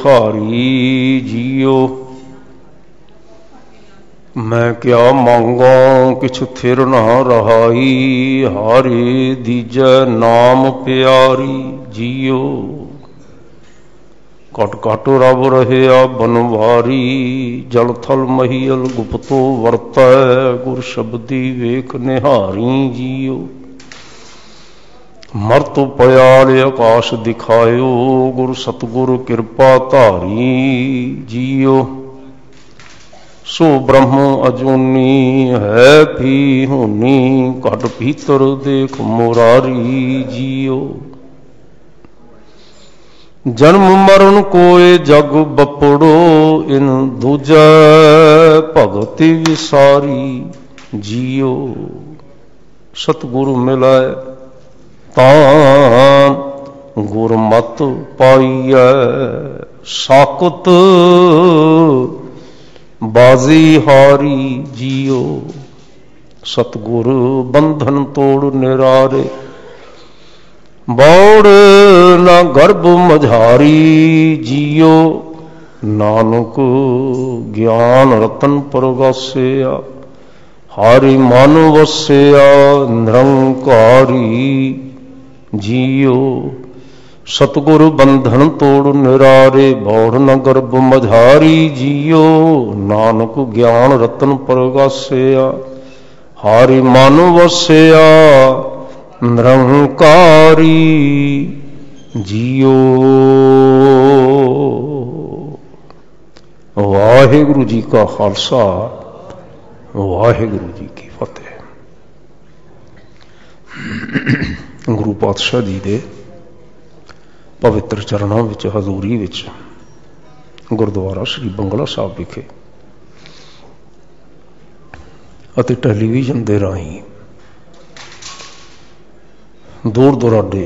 भिखारी जियो। मैं क्या मांगा किछ थिर ना रहाई, हारे दीजै नाम प्यारी जियो। कट कट रब रहिया बनवारी, जल थल महियल गुप्तो वरतै, गुर शब्दी वेख निहारी जियो। मरत पयाल आकाश दिखायो, गुर सतगुर कृपा धारी जियो। सो ब्रह्म अजूनी है भी होनी, घट भीतर देख मुरारी जियो। जन्म मरण कोय जग बपड़ो, इन दूजा भगति विसारी जियो। सतगुरु मिलाए तां गुरमत पाइयै, साकुत बाजी हारी जियो। सतगुरु बंधन तोड़ निरारे, बौड़ ना गर्भ मझारी जियो। नानक ज्ञान रतन परगासिया, हारि मन वसिया निरंकारी जियो। सतगुरु बंधन तोड़ निरारे, बौड़ न गर्भ मझारी जियो। नानक ज्ञान रतन परगासिया, हारि मन वसिया निरंकारी जियो। वाहिगुरु जी का खालसा, वाहिगुरु जी की फतेह। गुरु पातशाह जी दे पवित्र चरणों विच हजूरी विच गुरुद्वारा श्री बंगला साहब विखे अते टैलीविजन दे राही दूर दुराडे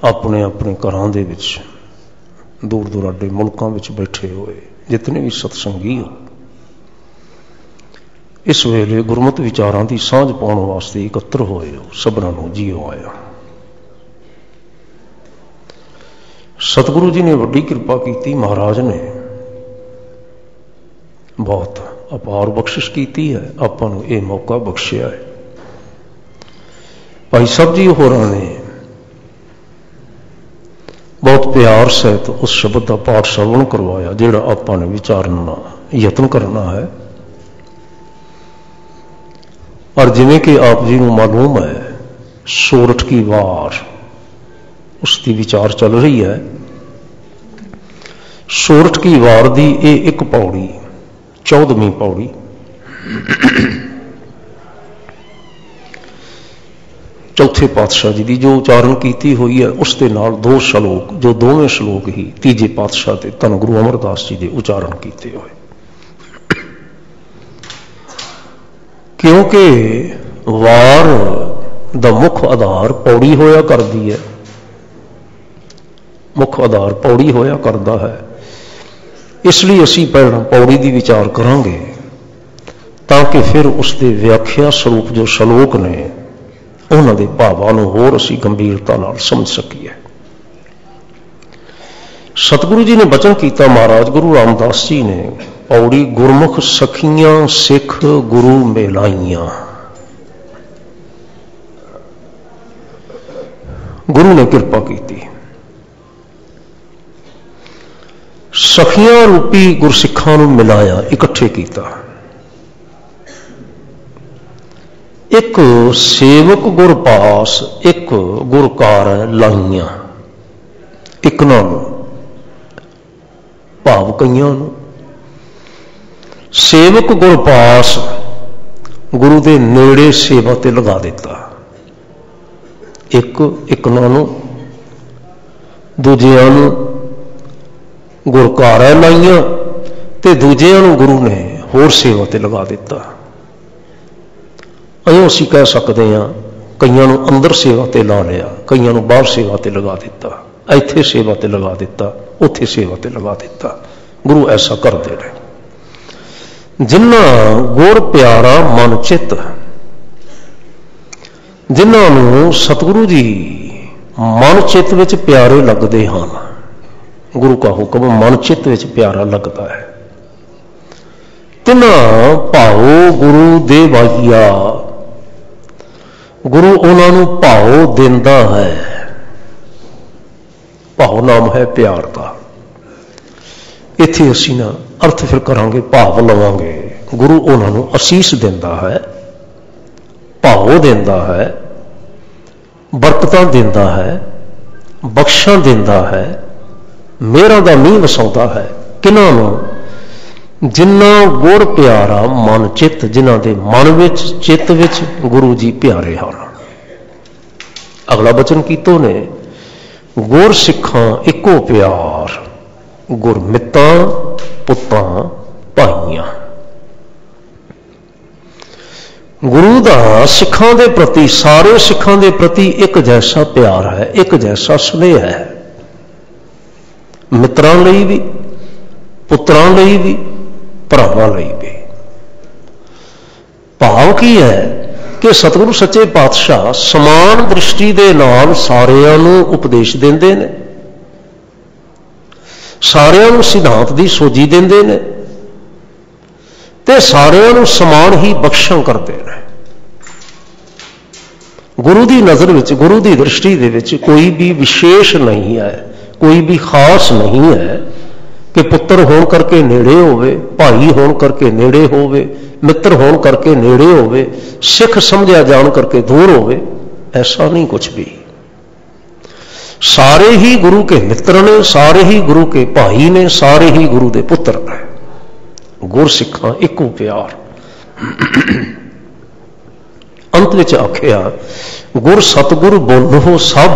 अपने अपने घरां दे विच, दूर दुराडे मुल्कां विच बैठे हुए जितने भी सत्संगी हो, इस वेले गुरमत विचारां दी सांझ पाउण वास्ते इकत्र होए हो, सबनां नूं जीओ आया। सतगुरु जी ने वड्डी कृपा की, महाराज ने बहुत अपार बख्शिश की है, आपां नूं इह मौका बख्शिया है। भाई साहब जी होरां ने बहुत प्यार सहित उस शब्द का पाठ श्रवण करवाया जिहड़ा आपां ने विचारना यत्न करना है। और जिवें कि आप जी नूं मालूम है, सोरठ की वार उसकी विचार चल रही है। सोरठ की वार दी एक पौड़ी 14वीं पौड़ी चौथे पातशाह जी की जो उचारण की हुई है, उसके नाल 2 श्लोक जो दोवें श्लोक ही तीजे पातशाह के धन गुरु अमरदास जी के उचारण किए हुए। क्योंकि वार दा मुख आधार पौड़ी होया करती है, मुख आधार पौड़ी होया करता है। इसलिए असी पहला पौड़ी की विचार करांगे ताकि फिर उसके व्याख्या स्वरूप जो श्लोक ने उन्हां दे भावां नूं होर असी गंभीरता नाल समझ सकीए। सतगुरु जी ने वचन किया, महाराज गुरु रामदास जी ने पौड़ी गुरमुख सखियां सिख गुरु मेलाइयां। गुरु ने कृपा की, सखियां रूपी गुरसिखां नूं मिलाया, इकट्ठे किया। एक सेवक गुर पास, एक गुरकार लाइयां। इकना भाव कईयां नूं सेवक गुर पास गुरु दे नेड़े सेवा ते लगा दिता। इकना नूं दूजियां नूं गुरकारा लाइयां ते दूजियां नूं गुरु ने होर सेवा ते लगा दिता। अयों असीं कह सकते हैं, कईयां नूं अंदर सेवा ते ला लिया, कईयां नूं बाहर सेवा ते लगा दिता, इत्थे सेवा ते लगा दिता, उत्थे सेवा ते लगा दिता। गुरु ऐसा करते रहे। जिन्हां गुर प्यारा मन चित, जिन्हां नूं सतगुरु जी मन चित विच प्यारे लगते हैं, गुरु का हुक्म मन चित्त विच प्यारा लगता है। तिना भाओ गुरु दे वाहिया, गुरु उन्होंने भाव देंदा है। भाव नाम है प्यार का। इत्थे असीं ना अर्थ फिर करांगे, भाव लवांगे। गुरु उन्होंने असीस देंदा है, भाव देंदा है, बरकतां देंदा है, बख्शां देंदा है, मेहरां दा मींह वसाउंदा है। किन्हां नूं? जिन्ना गुर प्यारा मन चित्त, जिन्हां दे मन विच चित्त विच गुरु जी प्यारे हन। अगला बचन कीतो ने, गुर सिखां इको प्यार, गुर मित्तां पुत्तां भाईयां। गुरु दा सिखां दे प्रति, सारे सिखां दे प्रति एक जैसा प्यार है, एक जैसा स्नेह है। मित्रां लई भी, पुत्रां लई भी, भरावां लई भी। भाव की है कि सतगुरु सच्चे पातशाह समान दृष्टि दे नाल सारियां नूं उपदेश देंदे ने, सारियां नूं सिद्धांत दी सोझी देंदे ने ते सारियां नूं समान ही बख्शां करदे ने। गुरु दी नज़र विच, गुरु दी दृष्टि दे विच कोई भी विशेष नहीं है, कोई भी खास नहीं है कि पुत्र होण करके नेड़े होवे, भाई होण करके नेड़े होवे, मित्र होण करके नेड़े होवे, सिख समझा जान करके दूर होवे। ऐसा नहीं कुछ भी। सारे ही गुरु के मित्र ने, सारे ही गुरु के भाई ने, सारे ही गुरु के पुत्र ने। गुर सिखां इको प्यार। अंत विच आखिया, गुर सतगुर बोलो सब,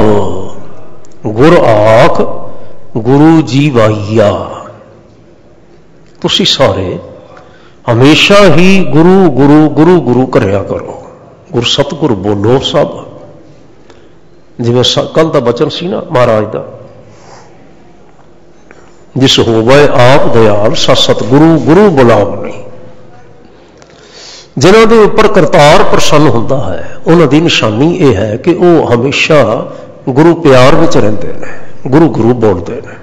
गुर आख गुरु जी वाहिया। तुसी सारे हमेशा ही गुरु गुरु गुरु गुरु करया करो। गुर सतगुर बोलो सब। जिवें कल का बचन सी ना महाराज का, जिस होवे आप दयाल सा सतगुरु गुरु बुलावनी। जिन्हां दे उपर करतार प्रसन्न हुंदा है, उन्हां दी निशानी यह है कि वह हमेशा गुरु प्यार विच रहिंदे ने, गुरु गुरु बोलते हैं।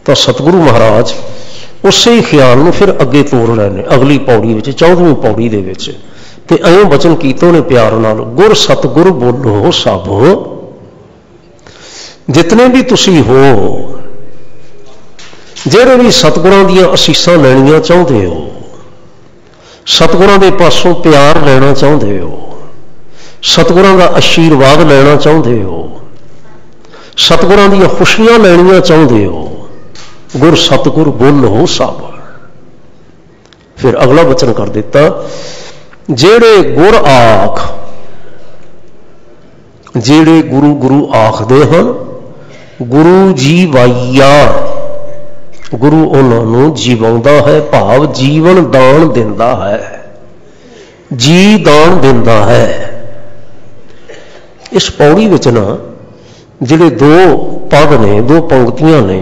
तो सतगुरु महाराज उस ही ख्याल में फिर अगे तोड़ रहे हैं अगली पौड़ी में, 14वीं पौड़ी दे विच। ते ऐं बचन कीते ने प्यार नाल, गुर सतगुर बोलो सब, जितने भी तुसी हो, जेड़े भी सतगुरां दीयां असीसां लैणियां चाहुंदे हो, सतगुरां दे पासों प्यार लेना चाहुंदे हो, सतगुरां दा आशीर्वाद लेना चाहुंदे हो, सतगुरां दीयां खुशियां लैणियां चाहुंदे हो, गुर सतगुर बोलो सब। फिर अगला वचन कर दिता, जेड़े गुर आख, जेड़े गुरु गुरु आखदे हन, गुरु जी वाइया, गुरु उन्होंने जीवाउंदा है, भाव जीवन दान दिंदा है, जी दान दिंदा है। इस पौड़ी विच ना जिहड़े दो पद ने, दो पंक्तियां ने,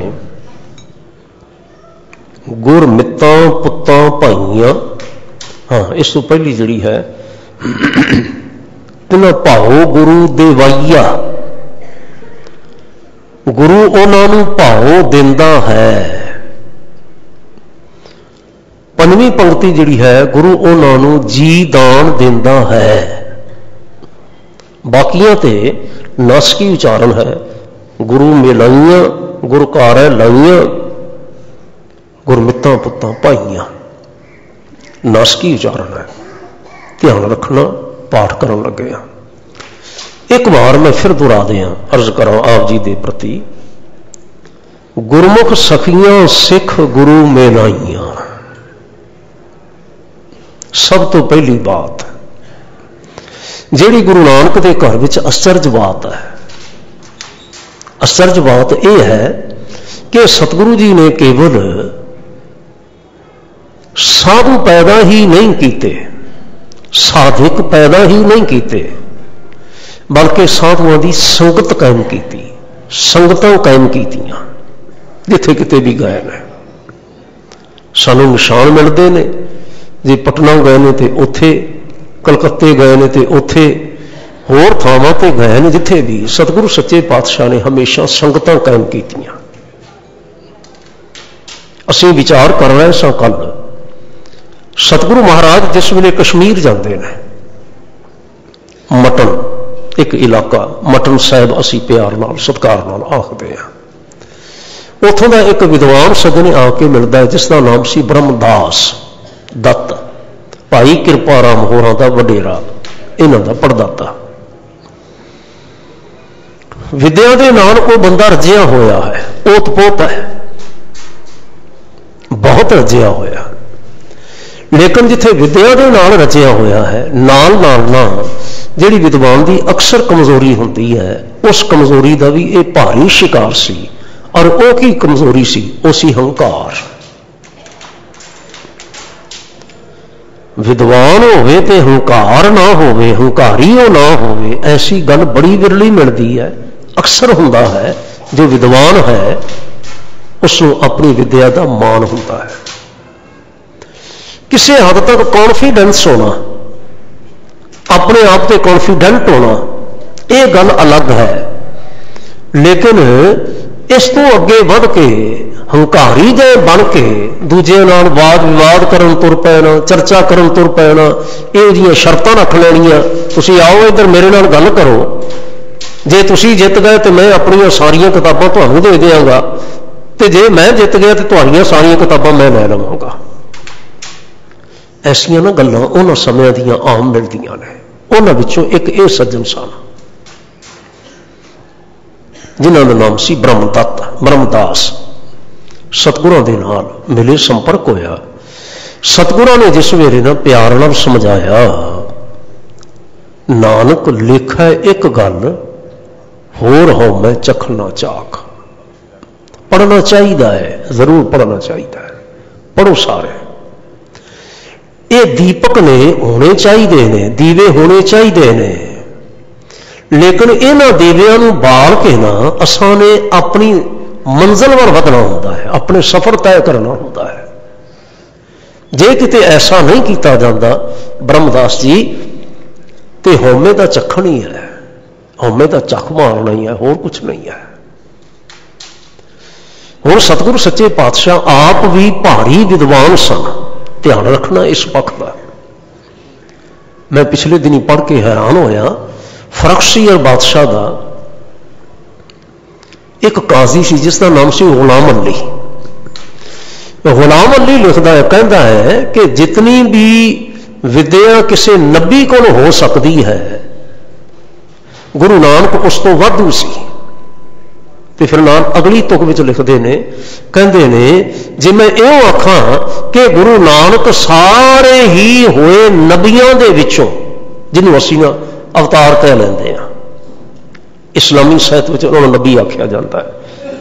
गुर मित्तां पुत्तां भाईयां। हाँ, इस तो पहली जिहड़ी है, तिन्हां भाओ गुरु दे वाहिया, गुरु उन्होंने भाव दिंदा है। पंजवीं पंक्ति जिहड़ी है, गुरु उन्होंने जी दान दिंदा है। बाकियां ते नासकी उच्चारण है, गुरु मिलाइयां, गुरु कार लाइयां, गुरमित्तां पुत्तां भाईयां। नासकी उच्चारण है, ध्यान रखना पाठ करन लगे। एक बार मैं फिर दोहरा दिया, अर्ज करा आप जी के प्रति, गुरमुख सखियां सिख गुरु मिलाइयां। सब तो पहली बात जिहड़ी गुरु नानक के घर विच आश्चर्य बात है, आश्चर्य बात यह है कि सतगुरु जी ने केवल साधु पैदा ही नहीं किए, साधक पैदा ही नहीं किए, बल्कि साधुओं की संगत कायम की, संगतां कायम कीतियां जिथे किते भी गए ने। सानू निशान मिलते हैं, जे पटना गए ने तो उत्थे, कलकत्ते गए ने तो उत्थे, होर थावां ते गए ने, जिथे भी सतगुरु सच्चे पातशाह ने हमेशा संगतां कायम कीतियां। ਅਸੀਂ ਵਿਚਾਰ ਕਰ ਰਹੇ ਸਾਂ ਕੱਲ, ਸਤਿਗੁਰੂ ਮਹਾਰਾਜ ਜਿਸ ਵੇਲੇ ਕਸ਼ਮੀਰ ਜਾਂਦੇ ਨੇ, ਮਟਨ ਇੱਕ ਇਲਾਕਾ, ਮਟਨ ਸਾਹਿਬ ਅਸੀਂ ਪਿਆਰ ਨਾਲ ਸਤਿਕਾਰ ਨਾਲ ਆਖਦੇ ਹਾਂ, ਉੱਥੋਂ ਦਾ ਇੱਕ ਵਿਦਵਾਨ ਸੱਜਣ ਆ ਕੇ ਮਿਲਦਾ ਹੈ ਜਿਸ ਦਾ ਨਾਮ ਸੀ ਬ੍ਰਹਮਦਾਸ ਦੱਤ, ਭਾਈ ਕਿਰਪਾ ਰਾਮ ਹੋਰਾਂ ਦਾ ਵਡੇਰਾ, ਇਹਨਾਂ ਦਾ ਪੜਦਾਤਾ। ਵਿਦਿਆ ਦੇ ਨਾਲ ਉਹ ਬੰਦਾ ਰਜਿਆ ਹੋਇਆ ਹੈ, ਓਤ-ਪੋਤ ਹੈ, ਬਹੁਤ ਰਜਿਆ ਹੋਇਆ, ਲੇਕਿਨ ਜਿੱਥੇ ਵਿਦਿਆ ਦੇ ਨਾਲ ਰਚਿਆ ਹੋਇਆ ਹੈ, ਨਾਲ ਨਾਲ ਜਿਹੜੀ ਵਿਦਵਾਨ ਦੀ ਅਕਸਰ ਕਮਜ਼ੋਰੀ ਹੁੰਦੀ ਹੈ, ਉਸ ਕਮਜ਼ੋਰੀ ਦਾ ਵੀ ਇਹ ਭਾਰੀ ਸ਼ਿਕਾਰ ਸੀ। ਔਰ ਉਹ ਕੀ ਕਮਜ਼ੋਰੀ ਸੀ? ਉਹ ਸੀ ਹੰਕਾਰ। ਵਿਦਵਾਨ ਹੋਵੇ ਤੇ ਹੰਕਾਰ ਨਾ ਹੋਵੇ, ਹੰਕਾਰੀ ਉਹ ਨਾ ਹੋਵੇ, ਐਸੀ ਗੱਲ ਬੜੀ ਵਿਰਲੀ ਮਿਲਦੀ ਹੈ। ਅਕਸਰ ਹੁੰਦਾ ਹੈ ਜੋ ਵਿਦਵਾਨ ਹੈ ਉਸ ਨੂੰ ਆਪਣੀ ਵਿਦਿਆ ਦਾ ਮਾਣ ਹੁੰਦਾ ਹੈ, ਕਿਸੇ ਹੱਦ ਤੱਕ ਕੌਨਫੀਡੈਂਸ ਹੋਣਾ, ਆਪਣੇ ਆਪ ਤੇ ਕੌਨਫੀਡੈਂਟ ਹੋਣਾ, ਇਹ ਗੱਲ ਅਲੱਗ ਹੈ। ਲੇਕਿਨ ਇਸ ਤੋਂ ਅੱਗੇ ਵੱਧ ਕੇ ਹੰਕਾਰੀ ਜੇ ਬਣ ਕੇ ਦੂਜਿਆਂ ਨਾਲ ਵਾਦ ਵਿਵਾਦ ਕਰਨ ਤੁਰ ਪੈਣਾ, ਚਰਚਾ ਕਰਨ ਤੁਰ ਪੈਣਾ, ਇਹੋ ਜਿਹੀਆਂ ਸ਼ਰਤਾਂ ਰੱਖ ਲੈਣੀਆਂ, ਤੁਸੀਂ ਆਓ ਇੱਧਰ ਮੇਰੇ ਨਾਲ ਗੱਲ ਕਰੋ, ਜੇ ਤੁਸੀਂ ਜਿੱਤ ਗਏ ਤੇ ਮੈਂ ਆਪਣੀਆਂ ਸਾਰੀਆਂ ਕਿਤਾਬਾਂ ਤੁਹਾਨੂੰ ਦੇ ਦਿਆਂਗਾ, ਤੇ ਜੇ ਮੈਂ ਜਿੱਤ ਗਿਆ ਤੇ ਤੁਹਾਡੀਆਂ ਸਾਰੀਆਂ ਕਿਤਾਬਾਂ ਮੈਂ ਲੈ ਲਵਾਂਗਾ। ਐਸੀਆਂ ਨਾ ਗੱਲਾਂ ਉਹਨਾਂ ਸਮਿਆਂ ਦੀਆਂ ਆਮ ਮਿਲਦੀਆਂ ਨੇ। ਉਹਨਾਂ ਵਿੱਚੋਂ ਇੱਕ ਇਹ ਸੱਜਣ ਸਨ ਜਿਨ੍ਹਾਂ ਦਾ ਨਾਮ ਸੀ ਬ੍ਰਹਮਦਾਸ। ਸਤਿਗੁਰਾਂ ਦੇ ਨਾਲ ਮਿਲੇ, ਸੰਪਰਕ ਹੋਇਆ। ਸਤਿਗੁਰਾਂ ਨੇ ਜਿਸ ਵੇਲੇ ਨਾ ਪਿਆਰ ਨਾਲ ਸਮਝਾਇਆ, ਨਾਨਕ ਲੇਖਾ ਇੱਕ ਗੱਲ ਹੋਰ ਹੋ ਮੈਂ ਚਖਣਾ ਚਾਖ। ਪੜ੍ਹਨਾ ਚਾਹੀਦਾ ਹੈ, ਜ਼ਰੂਰ ਪੜ੍ਹਨਾ ਚਾਹੀਦਾ ਹੈ, ਪੜ੍ਹੋ ਸਾਰੇ। ਇਹ ਦੀਪਕ ਨੇ ਹੋਣੇ ਚਾਹੀਦੇ ਨੇ, ਦੀਵੇ ਹੋਣੇ ਚਾਹੀਦੇ ਨੇ, ਲੇਕਿਨ ਇਹਨਾਂ ਦੀਵਿਆਂ ਨੂੰ ਬਾਲ ਕੇ ਨਾ ਅਸਾਂ ਨੇ ਆਪਣੀ ਮੰਜ਼ਿਲ ਵੱਲ ਵਧਣਾ ਹੁੰਦਾ ਹੈ, ਆਪਣੇ ਸਫ਼ਰ ਤੈਅ ਕਰਨਾ ਹੁੰਦਾ ਹੈ। ਜੇ ਕਿਤੇ ਐਸਾ ਨਹੀਂ ਕੀਤਾ ਜਾਂਦਾ ਬ੍ਰਹਮਦਾਸ ਜੀ, ਤੇ ਹਉਮੈ ਦਾ ਚੱਖਣ ਹੀ ਹੈ, ਹਉਮੈ ਦਾ ਚੱਖ ਮਾਰਨਾ ਹੀ ਹੈ, ਹੋਰ ਕੁਛ ਨਹੀਂ ਹੈ। ਹੁਣ ਸਤਿਗੁਰੂ ਸੱਚੇ ਪਾਤਸ਼ਾਹ ਆਪ ਵੀ ਭਾਰੀ ਵਿਦਵਾਨ ਸਨ, ਧਿਆਨ ਰੱਖਣਾ ਇਸ ਪੱਖ ਦਾ। ਮੈਂ ਪਿਛਲੇ ਦਿਨੀ ਪੜ੍ਹ ਕੇ ਹੈਰਾਨ ਹੋਇਆ, ਫਰਖਸ਼ੀਰ ਬਾਦਸ਼ਾਹ ਦਾ ਇੱਕ ਕਾਜ਼ੀ ਸੀ ਜਿਸ ਦਾ ਨਾਮ ਸੀ ਗੁਲਾਮ ਅਲੀ। ਗੁਲਾਮ ਅਲੀ ਲਿਖਦਾ ਹੈ, ਕਹਿੰਦਾ ਹੈ ਕਿ ਜਿਤਨੀ ਵੀ ਵਿਦਿਆ ਕਿਸੇ ਨਬੀ ਕੋਲ ਹੋ ਸਕਦੀ ਹੈ, ਗੁਰੂ ਨਾਨਕ ਉਸ ਤੋਂ ਵਾਧੂ ਸੀ। ਤੇ ਫਿਰ ਨਾਲ ਅਗਲੀ ਤੁਕ ਵਿੱਚ ਲਿਖਦੇ ਨੇ, ਕਹਿੰਦੇ ਨੇ ਜੇ ਮੈਂ ਇਹ ਆਖਾਂ ਕਿ ਗੁਰੂ ਨਾਨਕ ਸਾਰੇ ਹੀ ਹੋਏ ਨਬੀਆਂ ਦੇ ਵਿੱਚੋਂ, ਜਿਹਨੂੰ ਅਸੀਂ ਨਾ ਅਵਤਾਰ ਕਹਿ ਲੈਂਦੇ ਹਾਂ, ਇਸਲਾਮੀ ਸਾਹਿਤ ਵਿੱਚ ਉਹਨਾਂ ਨੂੰ ਨਬੀ ਆਖਿਆ ਜਾਂਦਾ ਹੈ,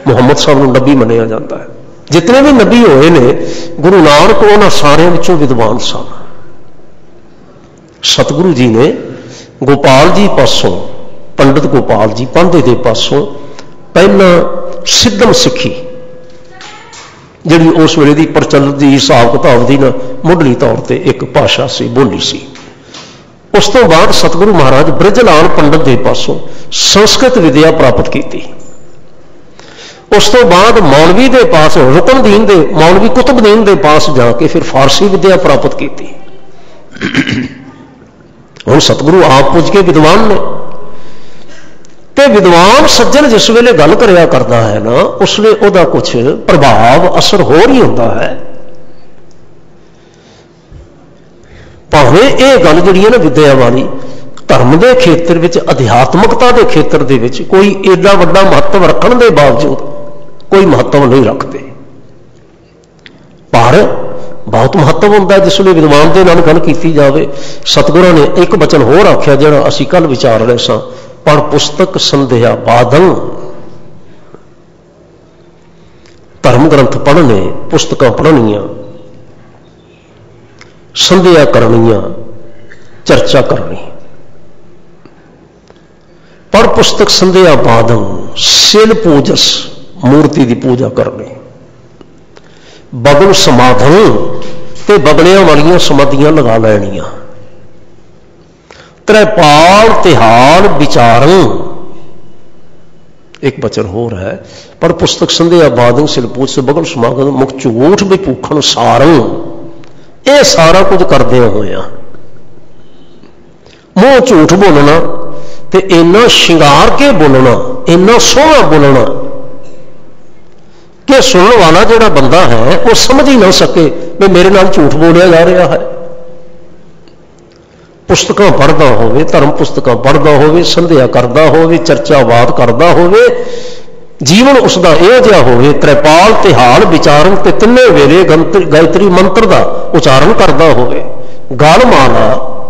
ਮੁਹੰਮਦ ਸਾਹਿਬ ਨੂੰ ਨਬੀ ਮੰਨਿਆ ਜਾਂਦਾ ਹੈ। ਜਿਤਨੇ ਵੀ ਨਬੀ ਹੋਏ ਨੇ, ਗੁਰੂ ਨਾਨਕ ਉਹਨਾਂ ਸਾਰਿਆਂ ਵਿੱਚੋਂ ਵਿਦਵਾਨ ਸਨ। ਸਤਿਗੁਰੂ ਜੀ ਨੇ ਗੋਪਾਲ ਜੀ ਪਾਸੋਂ, ਪੰਡਿਤ ਗੋਪਾਲ ਜੀ ਪਾਂਧੇ ਦੇ ਪਾਸੋਂ ਪਹਿਲਾਂ ਸਿੱਧਮ ਸਿੱਖੀ, ਜਿਹੜੀ ਉਸ ਵੇਲੇ ਦੀ ਪ੍ਰਚਲਿਤ ਦੀ ਹਿਸਾਬ ਕਿਤਾਬ ਦੀ ਨਾ ਮੁੱਢਲੀ ਤੌਰ ਤੇ ਇੱਕ ਭਾਸ਼ਾ ਸੀ, ਬੋਲੀ ਸੀ। ਉਸ ਤੋਂ ਬਾਅਦ ਸਤਿਗੁਰੂ ਮਹਾਰਾਜ ਬ੍ਰਿਜਲਾਲ ਪੰਡਿਤ ਦੇ ਪਾਸੋਂ ਸੰਸਕ੍ਰਿਤ ਵਿਦਿਆ ਪ੍ਰਾਪਤ ਕੀਤੀ। ਉਸ ਤੋਂ ਬਾਅਦ ਮੌਲਵੀ ਦੇ ਪਾਸ, ਰੁਕਨਦੀਨ ਦੇ ਮੌਲਵੀ ਕੁਤਬਦੀਨ ਦੇ ਪਾਸ ਜਾ ਕੇ ਫਿਰ ਫਾਰਸੀ ਵਿਦਿਆ ਪ੍ਰਾਪਤ ਕੀਤੀ। ਹੁਣ ਸਤਿਗੁਰੂ ਆਪ ਪੁੱਜ ਕੇ ਵਿਦਵਾਨ ਨੇ, ਤੇ ਵਿਦਵਾਨ ਸੱਜਣ ਜਿਸ ਵੇਲੇ ਗੱਲ ਕਰਿਆ ਕਰਦਾ ਹੈ ਨਾ, ਉਸ ਵੇਲੇ ਉਹਦਾ ਕੁਛ ਪ੍ਰਭਾਵ ਅਸਰ ਹੋਰ ਹੀ ਹੁੰਦਾ ਹੈ। ਭਾਵੇਂ ਇਹ ਗੱਲ ਜਿਹੜੀ ਹੈ ਨਾ ਵਿਦਿਆ ਵਾਲੀ, ਧਰਮ ਦੇ ਖੇਤਰ ਵਿੱਚ, ਅਧਿਆਤਮਕਤਾ ਦੇ ਖੇਤਰ ਦੇ ਵਿੱਚ ਕੋਈ ਏਡਾ ਵੱਡਾ ਮਹੱਤਵ ਰੱਖਣ ਦੇ ਬਾਵਜੂਦ ਕੋਈ ਮਹੱਤਵ ਨਹੀਂ ਰੱਖਦੇ, ਪਰ ਬਹੁਤ ਮਹੱਤਵ ਹੁੰਦਾ ਜਿਸ ਵੇਲੇ ਵਿਦਵਾਨ ਦੇ ਨਾਲ ਗੱਲ ਕੀਤੀ ਜਾਵੇ। ਸਤਿਗੁਰਾਂ ਨੇ ਇੱਕ ਬਚਨ ਹੋਰ ਆਖਿਆ ਜਿਹੜਾ ਅਸੀਂ ਕੱਲ ਵਿਚਾਰ ਰਹੇ ਸਾਂ, ਪੜ੍ਹ ਪੁਸਤਕ ਸੰਧਿਆ ਬਾਦਲ। ਧਰਮ ਗ੍ਰੰਥ ਪੜ੍ਹਨੇ, ਪੁਸਤਕਾਂ ਪੜ੍ਹਨੀਆਂ, ਸੰਧਿਆ ਕਰਨੀਆਂ, ਚਰਚਾ ਕਰਨੀ। ਪੜ੍ਹ ਪੁਸਤਕ ਸੰਧਿਆ ਬਾਦਲ, ਸਿਲ ਪੂਜਸ, ਮੂਰਤੀ ਦੀ ਪੂਜਾ ਕਰਨੀ। ਬਗਲ ਸਮਾਧਨ, ਤੇ ਬਗਲਿਆਂ ਵਾਲੀਆਂ ਸਮਾਧੀਆਂ ਲਗਾ ਲੈਣੀਆਂ। ਤ੍ਰੈਪਾਲ ਤਿਹਾਲ ਵਿਚਾਰਨ, एक बचन होर है, पर पुस्तक संध्या बादन सिरपूत से बगल समागम मुख झूठ भी भूखण सारंग, ये सारा कुछ करदे होए मूँह झूठ बोलना ते इन्ना शिंगार के बोलना, इन्ना सोहना बोलना कि सुनने वाला जिहड़ा बंदा है वो समझ ही ना सके भी मेरे नाल झूठ बोलिया जा रहा है। पुस्तकां पढ़दा होवे, धर्म पुस्तकां पढ़दा होवे, संध्या करदा होवे, चर्चावाद करदा होवे, जीवन उसका इहो जिहा होवे त्रिपाल तिहाल विचारण ते तिन्ने वेले गायत्री मंत्र का उचारण करदा होवे, गल माला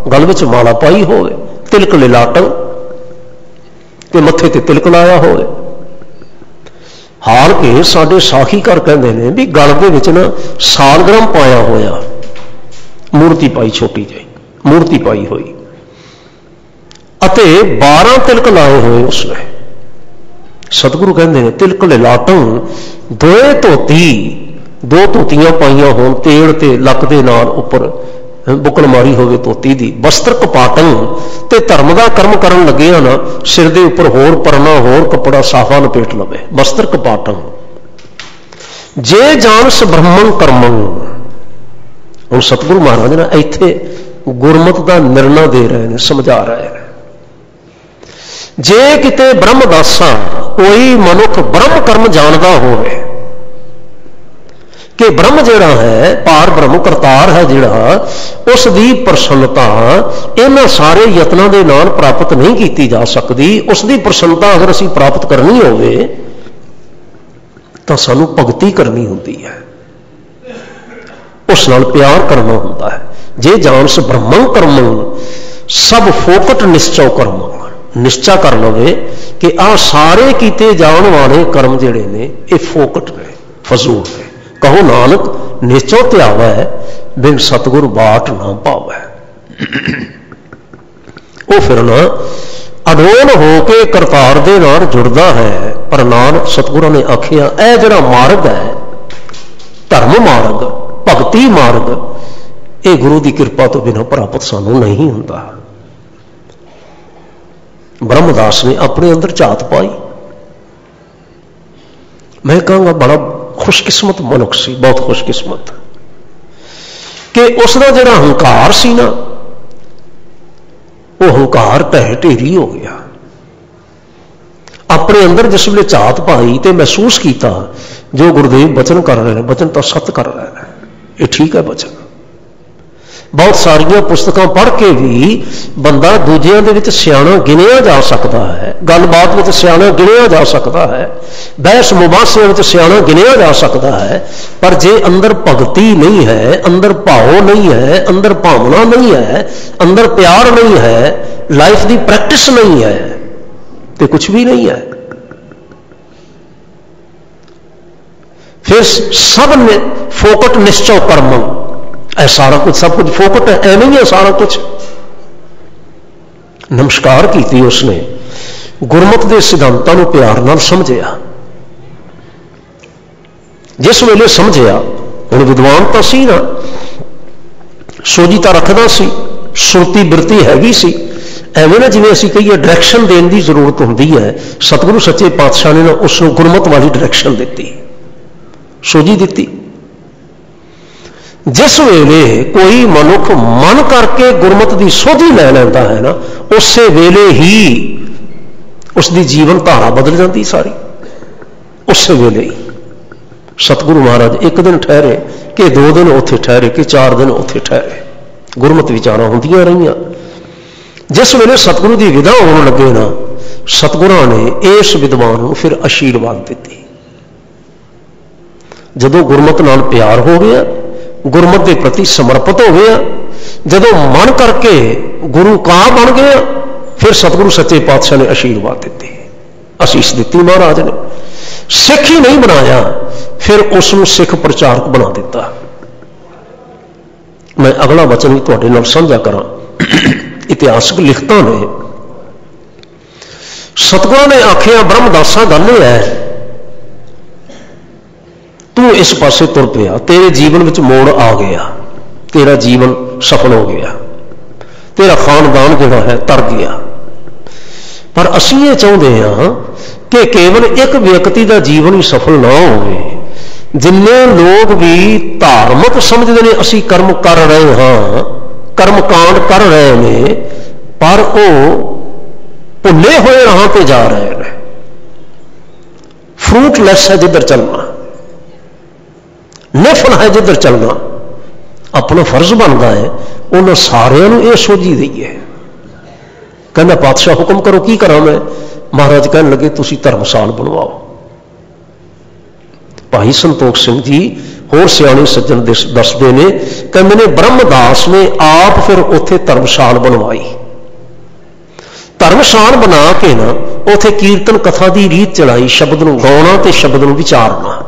गल विच माला पाई होवे, तिलक लिलाटन ते मत्थे ते तिलक लाया होवे। हाल के साडे साखीकार कहंदे ने भी गल दे विच ना सालग्राम पाया होया, मूर्ति पाई छोटी जी मूर्ति पाई हुई अते 12 तिलक लाए हुए उसने। सतगुरु कहते हैं तिलक लिलाटन दोए धोती, 2 धोतियां पाइया होन, तेड़ ते लक दे नाल उपर बुकल मारी होवे धोती दी, वस्त्र कपाटन ते धर्म का कर्म करन लगे ना सिर दे उपर होर परना होर कपड़ा साफा लपेट लवे, वस्त्र कपाटन जे जानस ब्रह्मन कर्मन। हुण सतगुरु महाराज ने इत्थे गुरमत का निर्णय दे रहे हैं, समझा रहे हैं। जे किते ब्रह्मदासा कोई मनुख ब्रह्म कर्म जानता होवे कि ब्रह्म जिहड़ा है पार ब्रह्म करतार है जिहड़ा, उसकी प्रसन्नता इन्हां सारे यत्नां दे नाल प्राप्त नहीं की जा सकती। उसकी प्रसन्नता अगर असीं प्राप्त करनी होवे तां सानूं भगती करनी हुंदी है, उस नाल प्यार करना हुंदा है। जे जानस ब्रह्मन कर्मन सब फोकट निश्चय कर्म, निश्चय कर लवे कि आ सारे कीते जाण वाले कर्म जिहड़े ने ये फोकट ने, फजूल ने। कहो नानक निश्चय त्यावै बिन सतगुर बाट ना पावै। वो फिर ना अडोल होके करतार दे नाल जुड़दा है, पर नाल सतगुरां ने आखिया ऐ जिहड़ा मार्ग है धर्म मार्ग भगती मार्ग ये गुरु की कृपा तो बिना प्राप्त सानू नहीं होता। ब्रह्मदास ने अपने अंदर झात पाई। मैं कहूँगा बड़ा खुशकिस्मत मनुख सी, बहुत खुशकिस्मत कि उसका जिहड़ा हंकार सी ना वो हंकार ढह ढेरी हो गया। अपने अंदर जिस वे झात पाई तो महसूस किया जो गुरुदेव बचन कर रहे हैं, बचन तो सत कर रहे हैं, ये ठीक है बचन। बहुत सारिया पुस्तकां पढ़ के भी बंदा दूजियां दे विच सियाणा गिनिया जा सकता है, गलबात में सियाणा गिनिया जा सकता है, बहस मुबासे में सियाणा गिनिया जा सकता है, पर जे अंदर भगती नहीं है, अंदर भाव नहीं है, अंदर भावना नहीं है, अंदर प्यार नहीं है, लाइफ की प्रैक्टिस नहीं है तो कुछ भी नहीं है। फिर सब ने फोकट निश्चय कर्म, सारा कुछ सब कुछ फोकट है, ऐ नहीं है सारा कुछ। नमस्कार की उसने गुरमत के सिद्धांतों को प्यार नाल समझिया। जिस वेले समझिया हुण विद्वान तो सी ना, सोझीता रखदा सी, सुरती बिरती हैगी सी। एवें ना जिवें असीं कहीए डायरैक्शन देने की जरूरत होंदी है, सतगुरु सच्चे पातशाह ने ना उसनूं गुरमत वाली डायरैक्शन दी, सोझी दी। जिस वेले कोई मनुख मन करके गुरमत की सोझी लै लैंदा है ना, उस वेले ही उसकी जीवन धारा बदल जाती सारी, उस वेले ही। सतगुरु महाराज एक दिन ठहरे कि 2 दिन उत्थे ठहरे कि 4 दिन उत्थे ठहरे, गुरमत विचारां होंदियां रहियां। जिस वेले सतगुरु की विदा होने लगे ना, सतगुरां ने इस विद्वान को फिर आशीर्वाद दी। जदों गुरमत नाल प्यार हो गया, गुरमत के प्रति समर्पित हो गया, जदों मन करके गुरु का बन गया, फिर सतगुरु सच्चे पातशाह ने आशीर्वाद दी, आशीष दी महाराज ने। सिख ही नहीं बनाया, फिर उसनूं सिख प्रचारक बना दिता। मैं अगला वचन भी तुहाडे नाल साझा करा। इतिहासक लिखतां ने सतगुरां ने आखिया ब्रह्मदासा गल है, तू इस पासे तुर पिया, तेरे जीवन में मोड़ आ गया, तेरा जीवन सफल हो गया, तेरा खानदान जिहड़ा है तर गया, पर असीं ये चाहुंदे हां कि केवल एक व्यक्ति का जीवन ही सफल ना होवे। जिन्ने लोग भी धार्मिक समझते हैं असीं कर्म कर रहे हाँ, कर्म कांड कर रहे हैं, पर वो भुले हुए राह पर जा रहे हैं। फ्रूटलैस है जिधर चलना, निफल है जिधर चलना। अपना फर्ज बनता है उन्होंने सारियां ये सोझी दईए। कहना पातशाह हुक्म करो, की करा मैं? महाराज कहने लगे तुसी धर्मशाल बनवाओ। भाई संतोख सिंह जी होर सियाणे सज्जन दसते ने, कहते ने ब्रह्मदास ने आप फिर उत्थे धर्मशाल बनवाई। धर्मशाल बना के ना उत्थे कीर्तन कथा की रीत चलाई, शब्द नूं गाउणा ते शब्द नूं विचारना।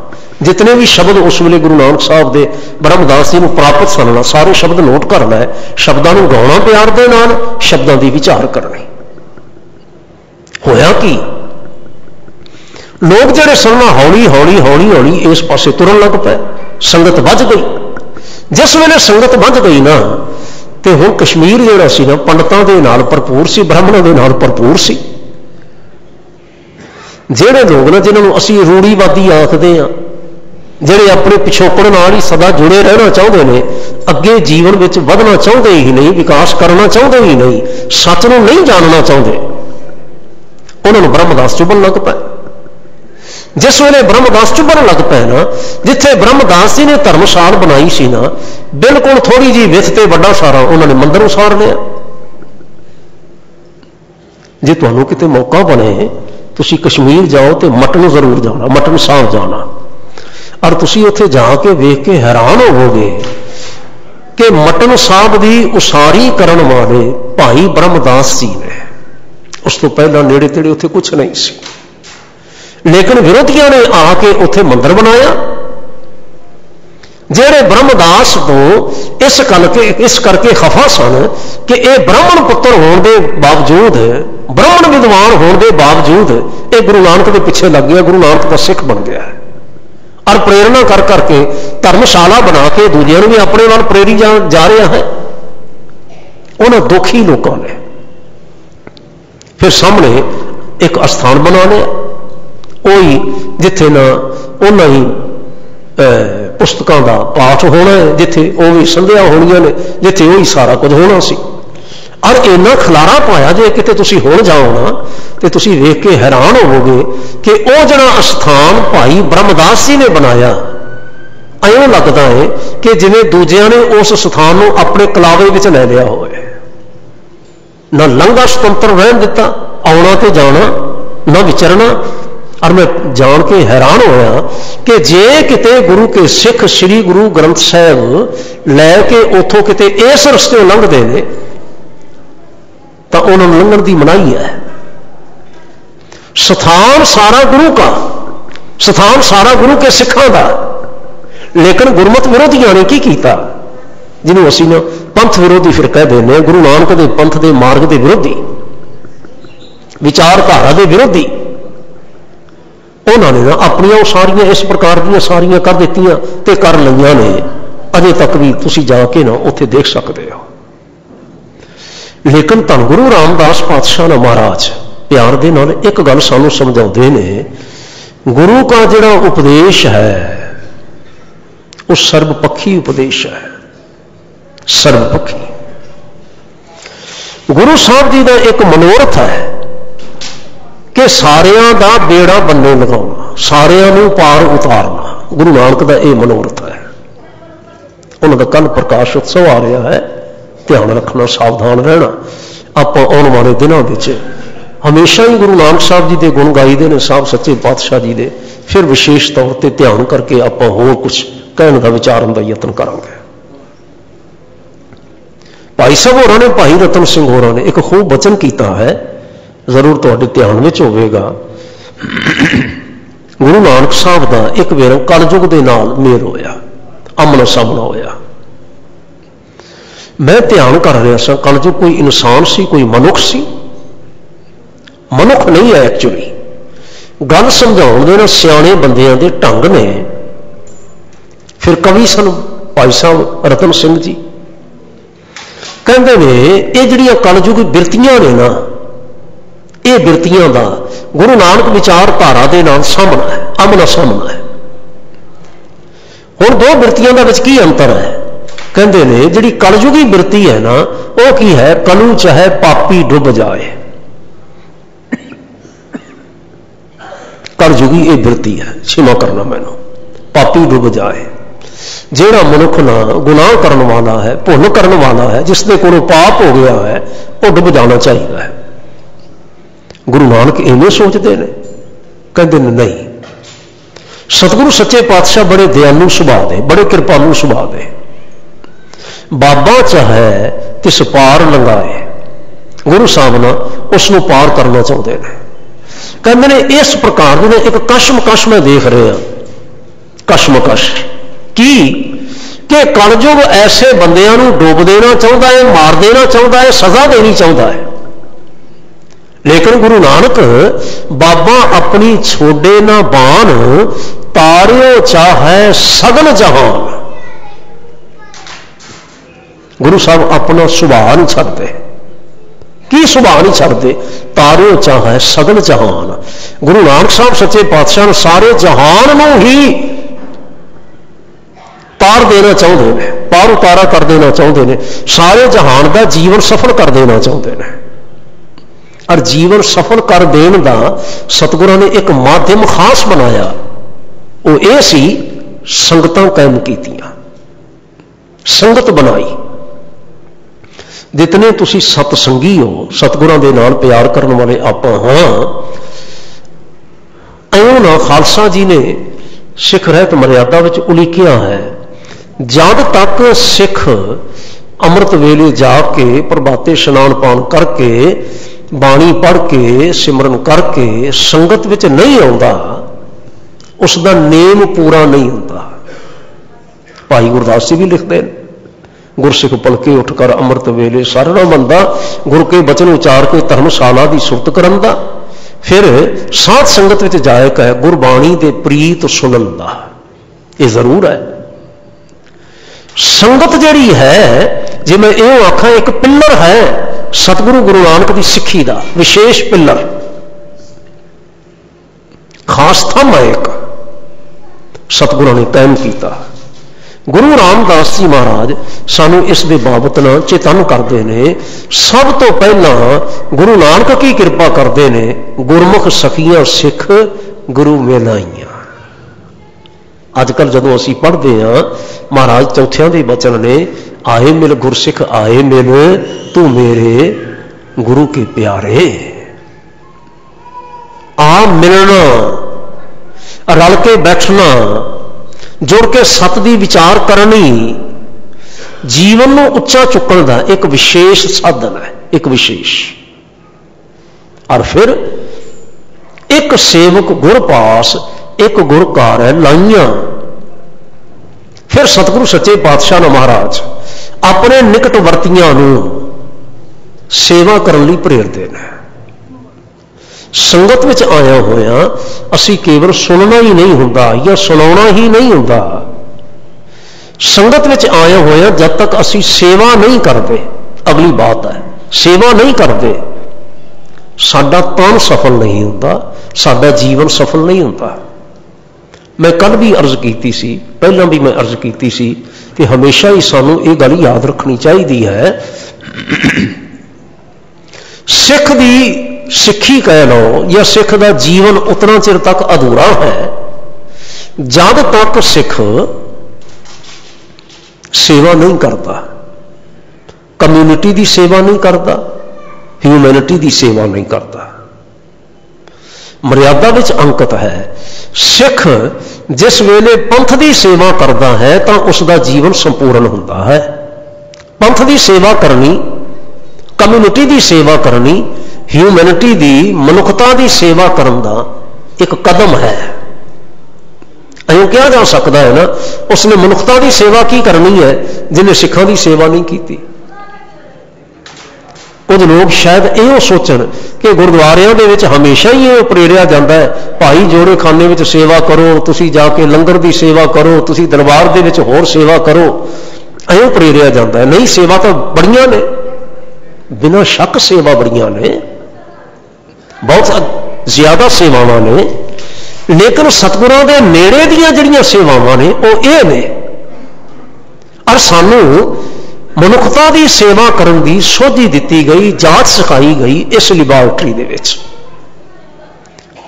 जितने भी शब्द उस वेले गुरु नानक साहब दे ब्रह्मदास जी नूं प्राप्त सन, सारे शब्द नोट करना है, शब्दां नूं गाउणा प्यार दे नाल, शब्दां दी विचार करनी। होया कि लोग जिहड़े सन हौली हौली हौली हौली इस पासे तुरन लग पे, संगत वध गई। जिस वेले संगत वध गई ना तो हुण कश्मीर जिहड़ा सी ना पंडितां दे नाल भरपूर सी, ब्राह्मणां दे नाल भरपूर सी। जिहड़े लोग ना जिन्हां नूं असीं रूढ़ीवादी आखदे हां, जिहड़े अपने पिछोकड़ नाल ही सदा जुड़े रहना चाहुंदे ने, अगे जीवन विच वधना चाहुंदे ही नहीं, विकास करना चाहुंदे ही नहीं, सच नूं नहीं जानना चाहुंदे, उन्होंने ब्रह्मदास चुभन लग पे। जिस वेले ब्रह्मदास चुभन लग पे ना, जिथे ब्रह्मदास जी ने धर्मशाल बनाई सी ना, बिल्कुल थोड़ी जी विथ ते वड्डा सारा उन्होंने मंदिर उसार लिया। जे तुहानूं किते मौका बने तुसी कश्मीर जाओ तो मटन जरूर जाना, मटन साहब जाना, और तुसी उत्थे जाके वेख के हैरान होवोगे कि मटन साहब की उसारी करन वाले भाई ब्रह्मदास जी ने। उस तो पहला नेड़े तेड़े उत्थे कुछ नहीं सी, लेकिन विरोधियों ने आके उत्थे मंदिर बनाया। जेड़े ब्रह्मदास तो इस करके खफा सन कि यह ब्राह्मण पुत्र होने के बावजूद, ब्राह्मण विद्वान होने के बावजूद ये गुरु नानक के पिछे लग गया, गुरु नानक का सिख बन गया है, और प्रेरणा कर करके धर्मशाला बना के दूजिया भी अपने नाल प्रेरी जा रहा है। उन्होंने दुखी लोगों ने फिर सामने एक अस्थान बना लिया, वही जिथे ना उन्होंने ही पुस्तकों का पाठ होना है, जिथे वो भी संध्या होनिया ने, जिथे वही सारा कुछ होना सी। और इन्ना खलारा पाया जे किते तुसी हुण जाओ ना तो तुसी वेख के हैरान होवोगे कि वो जिहड़ा अस्थान भाई ब्रह्मदास जी ने बनाया, इउं लगता है कि जिवें दूजियां ने उस स्थान को अपने कलावे विच लै लिया होवे। ना लंघा सुतंत्र रहन दिता, आउणा ते जाना, ना विचरना। और मैं जान के हैरान होया कि जे किते गुरु के सिख श्री गुरु ग्रंथ साहब लैके उथों किते इस रस्ते लंघदे ने तो उन्होंने लंघण की मनाही है। स्थान सारा गुरु का, स्थान सारा गुरु के सिखां का, लेकिन गुरमत विरोधियों ने की किया, जिन्होंने असीं ना पंथ विरोधी फिर कह देने, गुरु नानक के पंथ के मार्ग के विरोधी, विचारधारा के विरोधी, उन्होंने ना अपन सारियां इस प्रकार दी सारियां कर दित्तियां ते कर लईयां ने। अजे तक भी तुसीं जाके ना उत्थे देख सकते हो। लेकिन धन गुरु रामदास पातशाह ना महाराज प्यार दे नाल एक गल सानूं समझाउंदे ने, गुरु का जिहड़ा उपदेश है वो सर्वपक्षी उपदेश है, सर्वपक्षी। गुरु साहब जी का एक मनोरथ है कि सारियां दा बेड़ा बन्ने लगाउणा, सारियां नूं पार उतारना, गुरु नानक का यह मनोरथ है। उन्होंने कल प्रकाश उत्सव आ रहा है, ध्यान रखना, सावधान रहना। आप आने वाले दिनों में हमेशा ही गुरु नानक साहब जी के गुण गाईदे ने, साहब सच्चे पातशाह जी के, फिर विशेष तौर पर ध्यान करके आप होर कुछ कहने का विचारन का यत्न करांगे। भाई साहब होरां ने, भाई रतन सिंह होरां ने एक खूब वचन किया है, जरूर तुहाडे ध्यान में होवेगा। गुरु नानक साहब का एक बार कलयुग के नाल मेल होया, आमना सामना होया। मैं ध्यान कर रहा सा, कलयुग कोई इंसान सी, कोई मनुख सी? मनुख नहीं है एक्चुअली। गल समझाउण दे ना सियाणे बंदियां दे ढंग ने। फिर कवि सन भाई साहब रतन सिंह जी, कहते ने ये जिहड़ियां कलयुग बिरतियां ने ना, ਇਹ ਬਿਰਤੀਆਂ ਦਾ ਗੁਰੂ ਨਾਨਕ ਵਿਚਾਰਧਾਰਾ ਦੇ ਨਾਲ ਸਾਹਮਣਾ ਹੈ, ਆਮਣਾ ਸਾਹਮਣਾ ਹੈ। ਹੁਣ ਦੋ ਬਿਰਤੀਆਂ ਦਾ ਵਿੱਚ ਕੀ ਅੰਤਰ ਹੈ? ਕਹਿੰਦੇ ਨੇ ਜਿਹੜੀ ਕਲਯੁਗੀ ਬਿਰਤੀ ਹੈ ਨਾ, ਉਹ ਕੀ ਹੈ? ਕਲੂ ਚਾਹੇ ਪਾਪੀ ਡੁੱਬ ਜਾਏ। ਕਲਯੁਗੀ ਇਹ ਬਿਰਤੀ ਹੈ, क्षमा करना मैनू, पापी डुब जाए। ਜਿਹੜਾ ਮਨੁੱਖ ਨਾ ਗੁਨਾਹ ਕਰਨ ਵਾਲਾ ਹੈ, ਭੁੱਲ ਕਰਨ ਵਾਲਾ ਹੈ, ਜਿਸ ਦੇ ਕੋਲੋਂ ਪਾਪ ਹੋ ਗਿਆ ਹੈ, ਉਹ ਡੁੱਬ ਜਾਣਾ ਚਾਹੀਦਾ ਹੈ। ਗੁਰੂ ਨਾਨਕ ਇਵੇਂ ਸੋਚਦੇ ਨੇ? ਕਹਿੰਦੇ ਨੇ ਨਹੀਂ। ਸਤਿਗੁਰੂ ਸੱਚੇ ਪਾਤਸ਼ਾਹ ਬੜੇ ਦਿਆਲੂ ਸੁਭਾਅ ਦੇ, ਬੜੇ ਕਿਰਪਾਲੂ ਸੁਭਾਅ ਦੇ। ਬਾਬਾ ਚਾਹੇ ਤਿਸ ਪਾਰ ਲੰਘਾਏ, ਗੁਰੂ ਸਾਹਿਬ ਨਾ ਉਸ ਨੂੰ ਪਾਰ ਕਰਨਾ ਚਾਹੁੰਦੇ ਨੇ। ਕਹਿੰਦੇ ਨੇ ਇਸ ਪ੍ਰਕਾਰ ਦੇ ਇੱਕ ਕਸ਼ਮਕਸ਼ ਮੈਂ ਦੇਖ ਰਿਹਾ, ਕਸ਼ਮਕਸ਼ ਕੀ ਕਿ ਕਲਯੁਗ ਐਸੇ ਬੰਦਿਆਂ ਨੂੰ ਡੁੱਬ ਦੇਣਾ ਚਾਹੁੰਦਾ ਹੈ, ਮਾਰ ਦੇਣਾ ਚਾਹੁੰਦਾ ਹੈ, ਸਜ਼ਾ ਦੇਣੀ ਚਾਹੁੰਦਾ ਹੈ। ਲੇਕਿਨ ਗੁਰੂ ਨਾਨਕ ਬਾਬਾ ਆਪਣੀ ਛੋਡੇ ਨਾ ਬਾਣ, ਤਾਰਿਓ ਚਾਹੇ ਸਗਲ ਜਹਾਨ। ਗੁਰੂ ਸਾਹਿਬ ਆਪਣਾ ਸੁਭਾਅ ਨਹੀਂ ਛੱਡਦੇ। ਕੀ ਸੁਭਾਅ ਨਹੀਂ ਛੱਡਦੇ? ਤਾਰਿਓ ਚਾਹੇ ਸਗਲ ਜਹਾਨ। ਗੁਰੂ ਨਾਨਕ ਸਾਹਿਬ ਸੱਚੇ ਪਾਤਸ਼ਾਹ ਸਾਰੇ ਜਹਾਨ ਨੂੰ ਹੀ ਤਾਰ ਦੇਣਾ ਚਾਹੁੰਦੇ ਨੇ, ਪਾਰ ਉਤਾਰਾ ਕਰ ਦੇਣਾ ਚਾਹੁੰਦੇ ਨੇ, ਸਾਰੇ ਜਹਾਨ ਦਾ ਜੀਵਨ ਸਫਲ ਕਰ ਦੇਣਾ ਚਾਹੁੰਦੇ ਨੇ। ਔਰ ਜੀਵਨ ਸਫਲ ਕਰ ਦੇਣ ਦਾ ਸਤਿਗੁਰਾਂ ਨੇ ਇੱਕ ਮਾਧਿਅਮ ਖਾਸ ਬਣਾਇਆ, ਉਹ ਇਹ ਸੀ ਸੰਗਤਾਂ ਕਾਇਮ ਕੀਤੀਆਂ, ਸੰਗਤ ਬਣਾਈ। ਜਿਤਨੇ ਤੁਸੀਂ ਸਤਸੰਗੀ ਹੋ, ਸਤਿਗੁਰਾਂ ਦੇ ਨਾਲ ਪਿਆਰ ਕਰਨ ਵਾਲੇ ਆਪਾਂ ਹਾਂ, ਐਉਂ ਨਾ ਖਾਲਸਾ ਜੀ ਨੇ ਸਿੱਖ ਰਹਿਤ ਮਰਿਆਦਾ ਵਿੱਚ ਉਲੀਕਿਆ ਹੈ, ਜਦ ਤੱਕ ਸਿੱਖ ਅੰਮ੍ਰਿਤ ਵੇਲੇ ਜਾ ਕੇ ਪ੍ਰਭਾਤੇ ਇਸ਼ਨਾਨ ਪਾਨ ਕਰਕੇ, ਬਾਣੀ ਪੜ੍ਹ ਕੇ, ਸਿਮਰਨ ਕਰਕੇ ਸੰਗਤ ਵਿੱਚ ਨਹੀਂ ਆਉਂਦਾ, ਉਸ ਦਾ ਨੇਮ ਪੂਰਾ ਨਹੀਂ ਹੁੰਦਾ। ਭਾਈ ਗੁਰਦਾਸ ਜੀ ਵੀ ਲਿਖਦੇ ਨੇ, ਗੁਰਸਿੱਖ ਪਲਕੇ ਉੱਠ ਕਰ ਅੰਮ੍ਰਿਤ ਵੇਲੇ ਸਾਰਣਾ ਬੰਦਾ, ਗੁਰ ਕੇ ਬਚਨ ਉਚਾਰ ਕੇ ਧਰਮਸ਼ਾਲਾ ਦੀ ਸੁਰਤ ਕਰਨ ਦਾ। ਫਿਰ ਸਾਧ ਸੰਗਤ ਵਿੱਚ ਜਾਇਕ ਹੈ ਗੁਰਬਾਣੀ ਦੇ ਪ੍ਰੀਤ ਸੁਣਨ ਦਾ। ਇਹ ਜ਼ਰੂਰ ਹੈ। ਸੰਗਤ ਜਿਹੜੀ ਹੈ, ਜੇ ਮੈਂ ਇਹ ਆਖਾਂ, ਇੱਕ ਪਿੱਲਰ ਹੈ ਸਤਿਗੁਰੂ ਗੁਰੂ ਨਾਨਕ ਦੀ ਸਿੱਖੀ ਦਾ, ਵਿਸ਼ੇਸ਼ ਪਿੱਲਰ, ਖਾਸ ਥੰਮ ਹੈ ਇੱਕ, ਸਤਿਗੁਰਾਂ ਨੇ ਕਾਇਮ ਕੀਤਾ। ਗੁਰੂ ਰਾਮਦਾਸ ਜੀ ਮਹਾਰਾਜ ਸਾਨੂੰ ਇਸ ਦੇ ਬਾਬਤ ਨਾਲ ਚੇਤਨ ਕਰਦੇ ਨੇ। ਸਭ ਤੋਂ ਪਹਿਲਾਂ ਗੁਰੂ ਨਾਨਕ ਕੀ ਕਿਰਪਾ ਕਰਦੇ ਨੇ? ਗੁਰਮੁਖ ਸਖੀਆਂ ਸਿੱਖ ਗੁਰੂ ਮਿਲਾਈਆਂ। ਅੱਜ ਕੱਲ੍ਹ ਜਦੋਂ ਅਸੀਂ ਪੜ੍ਹਦੇ ਹਾਂ, ਮਹਾਰਾਜ ਚੌਥਿਆਂ ਦੇ ਬਚਨ ਨੇ, ਆਏ ਮਿਲ ਗੁਰਸਿੱਖ ਆਏ ਮਿਲ, ਤੂੰ ਮੇਰੇ ਗੁਰੂ ਕੇ ਪਿਆਰੇ। ਆ ਮਿਲਣਾ, ਰਲ ਕੇ ਬੈਠਣਾ, ਜੁੜ ਕੇ ਸਤ ਦੀ ਵਿਚਾਰ ਕਰਨੀ, ਜੀਵਨ ਨੂੰ ਉੱਚਾ ਚੁੱਕਣ ਦਾ ਇੱਕ ਵਿਸ਼ੇਸ਼ ਸਾਧਨ ਹੈ, ਇੱਕ ਵਿਸ਼ੇਸ਼। ਔਰ ਫਿਰ ਇੱਕ ਸੇਵਕ ਗੁਰ ਪਾਸ, ਇੱਕ ਗੁਰ ਘਰ ਹੈ ਲਾਈਆਂ। ਫਿਰ ਸਤਿਗੁਰੂ ਸੱਚੇ ਪਾਤਸ਼ਾਹ ਨੇ ਮਹਾਰਾਜ ਆਪਣੇ ਨਿਕਟ ਵਰਤੀਆਂ ਨੂੰ ਸੇਵਾ ਕਰਨ ਲਈ ਪ੍ਰੇਰਦੇ ਨੇ। ਸੰਗਤ ਵਿੱਚ ਆਇਆ ਹੋਇਆ ਅਸੀਂ ਕੇਵਲ ਸੁਣਨਾ ਹੀ ਨਹੀਂ ਹੁੰਦਾ ਜਾਂ ਸੁਣਾਉਣਾ ਹੀ ਨਹੀਂ ਹੁੰਦਾ। ਸੰਗਤ ਵਿੱਚ ਆਇਆ ਹੋਇਆ ਜਦ ਤੱਕ ਅਸੀਂ ਸੇਵਾ ਨਹੀਂ ਕਰਦੇ, ਅਗਲੀ ਬਾਤ ਹੈ, ਸੇਵਾ ਨਹੀਂ ਕਰਦੇ, ਸਾਡਾ ਤਨ ਸਫਲ ਨਹੀਂ ਹੁੰਦਾ, ਸਾਡਾ ਜੀਵਨ ਸਫਲ ਨਹੀਂ ਹੁੰਦਾ। ਮੈਂ ਕੱਲ ਵੀ ਅਰਜ਼ ਕੀਤੀ ਸੀ, ਪਹਿਲਾਂ ਵੀ ਮੈਂ ਅਰਜ਼ ਕੀਤੀ ਸੀ ਕਿ ਹਮੇਸ਼ਾ ਹੀ ਸਾਨੂੰ ਇਹ ਗੱਲ ਯਾਦ ਰੱਖਣੀ ਚਾਹੀਦੀ ਹੈ, ਸਿੱਖ ਦੀ ਸਿੱਖੀ ਕਹਿ ਲਓ ਜਾਂ ਸਿੱਖ ਦਾ ਜੀਵਨ ਉਤਨਾ ਚਿਰ ਤੱਕ ਅਧੂਰਾ ਹੈ ਜਦ ਤੱਕ ਸਿੱਖ ਸੇਵਾ ਨਹੀਂ ਕਰਦਾ, ਕਮਿਊਨਿਟੀ ਦੀ ਸੇਵਾ ਨਹੀਂ ਕਰਦਾ, ਹਿਊਮੈਨਿਟੀ ਦੀ ਸੇਵਾ ਨਹੀਂ ਕਰਦਾ। ਮਰਿਆਦਾ ਵਿੱਚ ਅੰਕਿਤ ਹੈ, ਸਿੱਖ ਜਿਸ ਵੇਲੇ ਪੰਥ ਦੀ ਸੇਵਾ ਕਰਦਾ ਹੈ ਤਾਂ ਉਸ ਦਾ ਜੀਵਨ ਸੰਪੂਰਨ ਹੁੰਦਾ ਹੈ। ਪੰਥ ਦੀ ਸੇਵਾ ਕਰਨੀ, ਕਮਿਊਨਿਟੀ ਦੀ ਸੇਵਾ ਕਰਨੀ, ਹਿਊਮੈਨਿਟੀ ਦੀ, ਮਨੁੱਖਤਾ ਦੀ ਸੇਵਾ ਕਰਨ ਦਾ ਇੱਕ ਕਦਮ ਹੈ। ਐਂ ਕਿਹਾ ਜਾ ਸਕਦਾ ਹੈ ਨਾ, ਉਸਨੇ ਮਨੁੱਖਤਾ ਦੀ ਸੇਵਾ ਕੀ ਕਰਨੀ ਹੈ ਜਿਹਨੇ ਸਿੱਖਾਂ ਦੀ ਸੇਵਾ ਨਹੀਂ ਕੀਤੀ। ਕੁਝ ਲੋਕ ਸ਼ਾਇਦ ਇਹੋ ਸੋਚਣ ਕਿ ਗੁਰਦੁਆਰਿਆਂ ਦੇ ਵਿੱਚ ਹਮੇਸ਼ਾ ਹੀ ਇਹ ਪ੍ਰੇਰਿਆ ਜਾਂਦਾ ਹੈ, ਭਾਈ ਜੋੜੇ ਖਾਨੇ ਵਿੱਚ ਸੇਵਾ ਕਰੋ, ਤੁਸੀਂ ਜਾ ਕੇ ਲੰਗਰ ਦੀ ਸੇਵਾ ਕਰੋ, ਤੁਸੀਂ ਦਰਬਾਰ ਦੇ ਵਿੱਚ ਹੋਰ ਸੇਵਾ ਕਰੋ, ਐਂ ਪ੍ਰੇਰਿਆ ਜਾਂਦਾ ਹੈ। ਨਹੀਂ, ਸੇਵਾ ਤਾਂ ਬੜੀਆਂ ਨੇ, ਬਿਨਾਂ ਸ਼ੱਕ ਸੇਵਾ ਬੜੀਆਂ ਨੇ। बहुत ज़्यादा सेवावां ने, लेकिन सतगुरां दे नेड़े दीयां जिहड़ियां सेवावां ने वो ये ने। और सानू मनुखता की सेवा करन दी सोझी दिती गई, जाच सिखाई गई इस लिबार्टरी दे विच।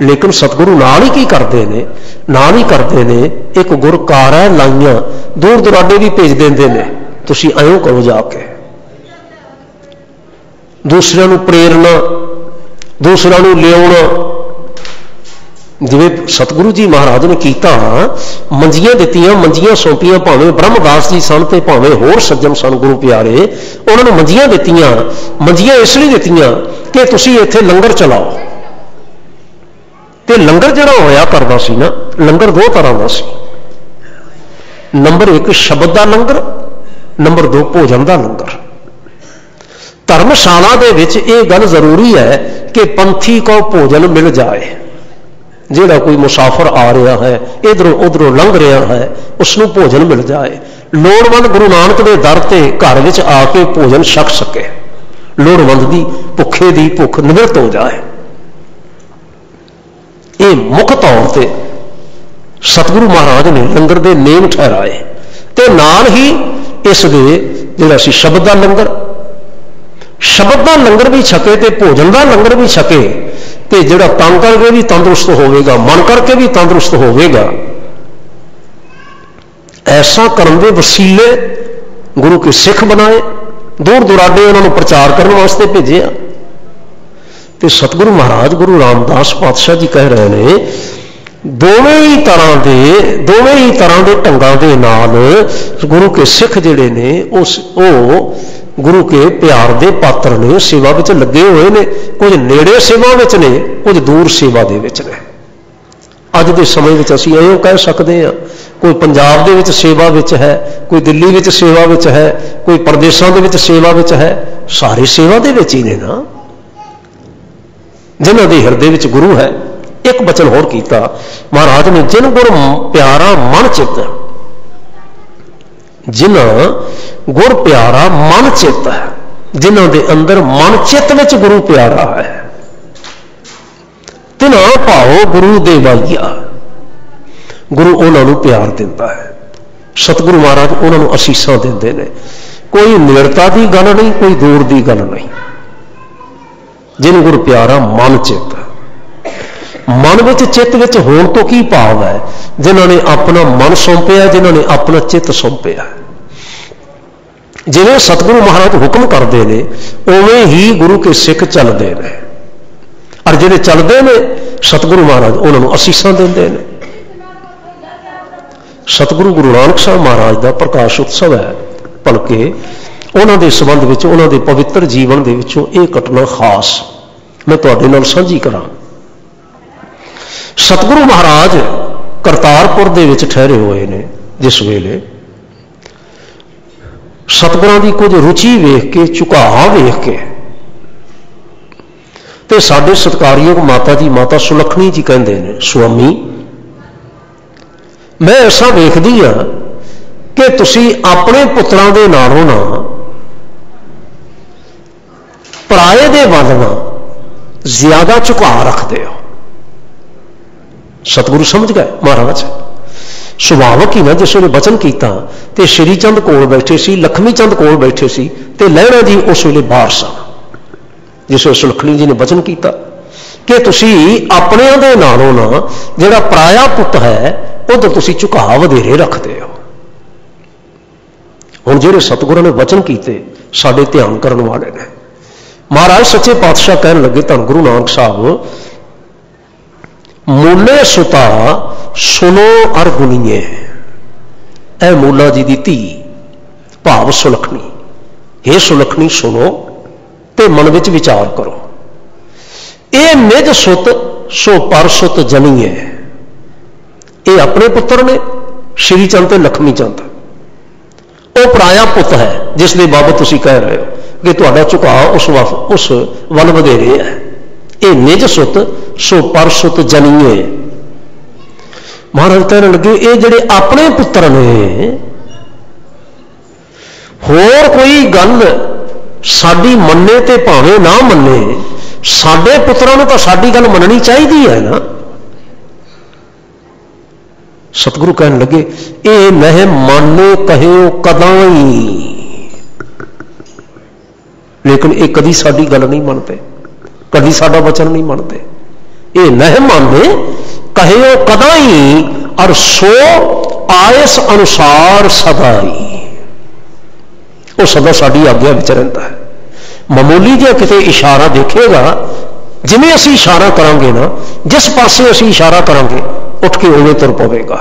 लेकिन सतगुरु नाल ही की करते हैं, नाल ही करते हैं एक गुर कारा लाइयां दूर दुराडे भी भेज देंदे ने, तुसीं इउं करो जाके। दूसरिਆਂ ਨੂੰ प्रेरना, दूसरिਆਂ ਨੂੰ लियाउणा, जिवें सतगुरु जी महाराज ने कीता, मंजियां दित्तियां, मंजियां सौंपियां, भावें ब्रह्मदास जी सन ते भावें होर सज्जन सन गुरु प्यारे, उन्होंने मंजियां दित्तियां। मंजियां इसलिए दित्तियां कि तुसीं इत्थे लंगर चलाओ। ते लंगर जिहड़ा होया करदा सी ना, लंगर दो तरह का सी। नंबर 1 शब्द का लंगर, नंबर 2 भोजन का लंगर। धर्मशाला दे विच ये गल जरूरी है कि पंथी को भोजन मिल जाए। जिहड़ा कोई मुसाफिर आ रहा है, इधरों उधरों लंघ रहा है, उसनूं भोजन मिल जाए। लोड़वंद गुरु नानक दे दर ते घर विच आके भोजन छक सके, लोड़वंद दी भुखे दी भुख निवृत्त हो जाए। ये मुख तौर पर सतगुरु महाराज ने लंगर दे नेम ठहराए। ते नाल ही इस दे जिहड़ा सी शब्द दा लंगर, शब्द दा लंगर भी छके ते भोजन दा लंगर भी छके, ते जिहड़ा तन करके भी तंदुरुस्त होवेगा, मन करके भी तंदुरुस्त होवेगा। ऐसा करन दे वसीले गुरु के सिख बनाए, दूर दुराडे उन्होंने प्रचार करने वास्ते भेजिया। ते सतगुरु महाराज गुरु रामदास पातशाह जी कह रहे हैं, दोवें ही तरह के ढंगां दे नाल गुरु के सिख जिहड़े ने गुरु के प्यार दे पात्र ने, सेवा विच लगे हुए ने। कुछ नेड़े सेवा विच ने, कुछ दूर सेवा दे विच ने। अज दे समय विच असीं इहो कह सकते हैं, कोई पंजाब दे विच सेवा विच है, कोई दिल्ली विच सेवा विच है, कोई प्रदेशों दे विच सेवा विच है। सारे सेवा दे विच ही ने ना, जिन्हां दे हिरदे विच गुरु है। एक बचन होर कीता महाराज ने, जिन गुर प्यारा मन चित, जिन्हां गुर प्यारा मन चित है, जिन्हां दे अंदर मन चित विच गुरु प्यारा है, तिन्हां भाओ गुरु देवाईया। गुरु उन्होंने प्यार दिंदा है। सतगुरु महाराज उन्होंने असीसां दिंदे ने। कोई नेड़ता की गल नहीं, कोई दूर की गल नहीं। जिन गुरु प्यारा मन चित, मन विच चित विच होण तो की भाव है, जिन्होंने अपना मन सौंपिया, जिन्होंने अपना चित सौंपिया। जिवें सतगुरु महाराज हुक्म करते हैं, उवें ही गुरु के सिख चलते हैं। और जिहड़े चलते हैं, सतगुरु महाराज उन्होंने असीसां देंदे हैं। सतगुरु गुरु नानक साहब महाराज का प्रकाश उत्सव है, भलके उन्हों के संबंध में, उन्हों के पवित्र जीवन के विचों एक घटना खास मैं तुहाडे नाल साझी करां। सतगुरु महाराज करतारपुर दे विच ठहरे हुए ने, जिस वेले सतगुरां दी कुछ रुचि वेख के, झुकाव वेख के, ते साडे सत्कारयोग माता जी, माता सुलखणी जी कहंदे ने, स्वामी मैं ऐसा वेखदी हाँ कि तुसीं अपने पुत्रां दे नालों ना पराए दे वल ना ज्यादा झुकाव रखते हो। सतगुरु समझ गए महाराज। सुभावक ही ना, जिस वेले वचन किया तो श्री चंद कोल बैठे सी, लक्ष्मी चंद कोल बैठे सी, ते लहणा जी उस वेले बाहर सन। जिस वेले सुलखणी जी ने वचन किया कि तुसीं अपने दे नालों ना जिहड़ा पराया पुत है उधर तुसीं झुकाव वधेरे रखते हो। हुण जिहड़े सतगुरां ने वचन कीते साडे ध्यान करन वाले ने। महाराज सच्चे पातशाह कहन लगे, धन गुरु नानक साहब, मूले सुता सुनो अर गुनीए। ऐ मूला जी दी धी भाव सुलखणी, हे सुलखणी सुनो ते मन विच विचार करो। ये निज सुत सो पर सुत जनीए। ये अपने पुत्र ने श्री चंद ते लक्ष्मी चंद, वो पराया पुत है जिसके बाबत तुसीं कह रहे हो कि तुहाडा झुकाव उस वल वधेरे है। ये निज सुत सो पर सुत जनीए। महाराज कहने लगे, ये जिहड़े अपने पुत्र ने, होर कोई गल साडी मन्ने ते भावें ना मन्ने, साडे पुत्रां नूं तां साडी गल मननी चाहिदी है ना। सतगुरु कहन लगे ये नह माने कहो कदाई, लेकिन ये कदी साडी गल नहीं मनते, कदी साडा वचन नहीं मनते। ये नह माने कहो कदाई और सो आयस अनुसार सदाई, वो सदा साडी आग्या विच रहिंदा है। मामूली जिहा किते इशारा देखेगा, जिवें असीं इशारा करांगे ना, जिस पासे असीं इशारा करांगे उठ के उवें तुर पवेगा।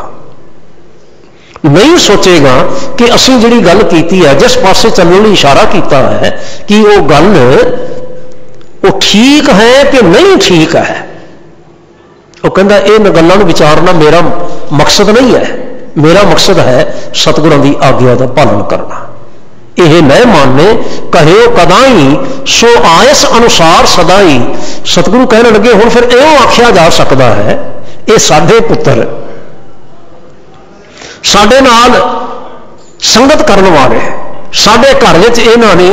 नहीं सोचेगा कि असीं जिहड़ी गल कीती है, जिस पासे चलण लई इशारा कीता है, कि वो गल वो ठीक है कि नहीं ठीक है। वो कहंदा इन गल्लां नूं विचारना मेरा मकसद नहीं है, मेरा मकसद है सतगुरां दी आग्या दा पालन करना। यह न माने कहो कदाई सो आयस अनुसार सदाई। सतगुरु कहने लगे हुण फिर इउं आख्या जा सकता है, ये साडे पुत्र साडे नाल संगत करन वाले, साडे घर विच इन्हां ने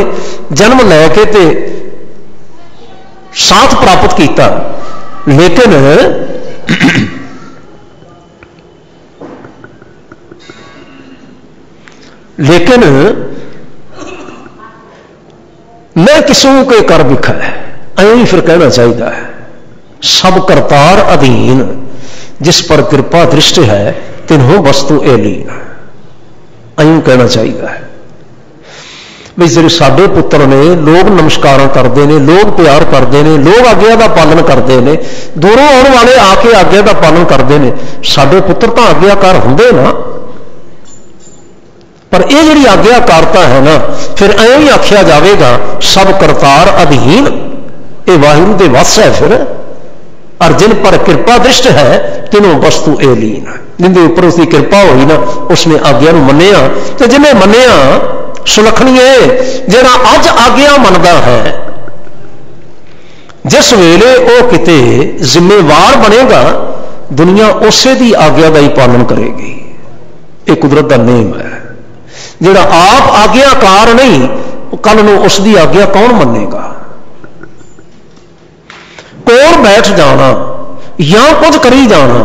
जन्म लैके ते साथ प्राप्त किया, लेकिन मैं किसों के कर विखा है। ऐ फिर कहना चाहिए है, सब करतार अधीन, जिस पर कृपा दृष्टि है तिन्हों वस्तु ए लीन। ऐ कहना चाहिए है भी जो साडे पुत्र ने, लोग नमस्कार करते हैं, लोग प्यार करते हैं, लोग आग्या का पालन करते हैं, दूरों आने वाले आके आग्या का पालन करते हैं। साडे पुत्र तो आग्याकार होंगे ना, पर यह जी आग्याकारता है ना, फिर ऐ ही आख्या जाएगा सब करतार अधीन, ये वाहिगुरू दे वस है फिर। और जिन पर कृपा दृष्ट है तिन्हों वस्तु ए लीन, जिंदे उपर उसकी कृपा हुई ना, उसने आग्या नूं मन्निया, ते जिन्हें मन्निया सुलखणीए जिहड़ा अज आग्या मनदा है, जिस वेले वो किते जिम्मेवार बनेगा, दुनिया उसे दी आग्या का ही पालन करेगी। ये कुदरत का नेम है। जिहड़ा आप आग्याकार नहीं, कल नूं उसकी आग्या कौन मन्नेगा। कोल बैठ जाना या कुछ करी जाना,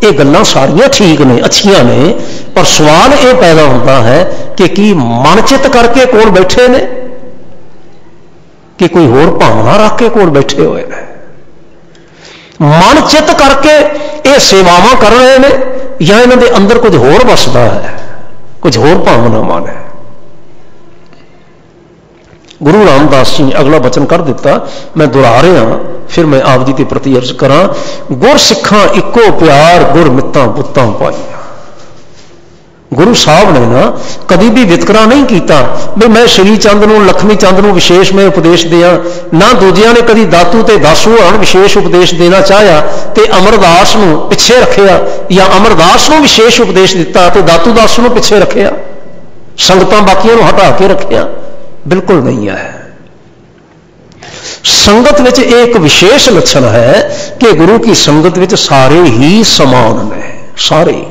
ये गल्लां सारियां ठीक ने, अच्छियां ने, पर सवाल ये पैदा होता है कि की मन चित करके कोल बैठे ने, कि कोई होर भावना रख के कोल बैठे हुए हैं। मन चित करके ये सेवावां कर रहे हैं, या इन्हां दे अंदर कुछ होर वसदा है, कुछ होर भावनावां ने। गुरु रामदास जी ने अगला वचन कर दिता, मैं दोहरा रहा, फिर मैं आप जी के प्रति अर्ज करा। गुर सिखा इको प्यार, गुर मित्तां पुत्तां पाईया। गुरु साहब ने ना कभी भी वितकरा नहीं किया भी मैं श्री चंद नूं, लक्ष्मी चंद नूं विशेष में उपदेश दिया, ना दूजिया ने कभी दातू ते दासू होरां विशेष उपदेश देना चाहया ते अमरदास नूं पिछे रखिया, या अमरदास नूं विशेष उपदेश दिता ते दातू दास नूं पिछे रखिया, संगतां बाकियां नूं हटा के रखिया। बिल्कुल नहीं है। संगत विच एक विशेष लक्षण है कि गुरु की संगत विच सारे ही समान ने, सारे ही।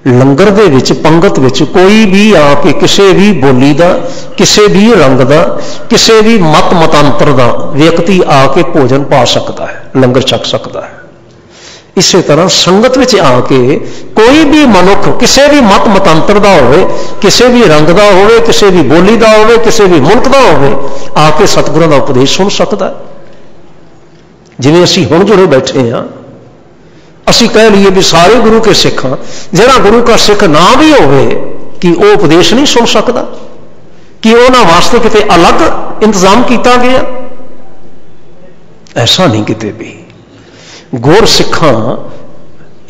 लंगर दे विच, पंगत विच कोई भी आके किसी भी बोली दा, किसी भी रंग दा, किसी भी मत मतांतर दा व्यक्ति आके भोजन पा सकता है, लंगर छक सकता है। इसी तरह संगत विच आके कोई भी मनुख किसी भी मत मतांतर दा होवे, किसी भी रंग दा होवे, किसी भी बोली दा होवे, किसी भी मुल्क दा होवे, आके सतगुरां दा उपदेश सुन सकता है। जिवें असीं हुण जुड़े बैठे हैं, असीं कह लीए भी सारे गुरु के सिख हाँ, जिहड़ा गुरु का सिख ना भी होवे कि वह उपदेश नहीं सुन सकता, कि उन्हां वास्ते किते अलग इंतजाम किया गया? ऐसा नहीं किते भी। गुर सिखा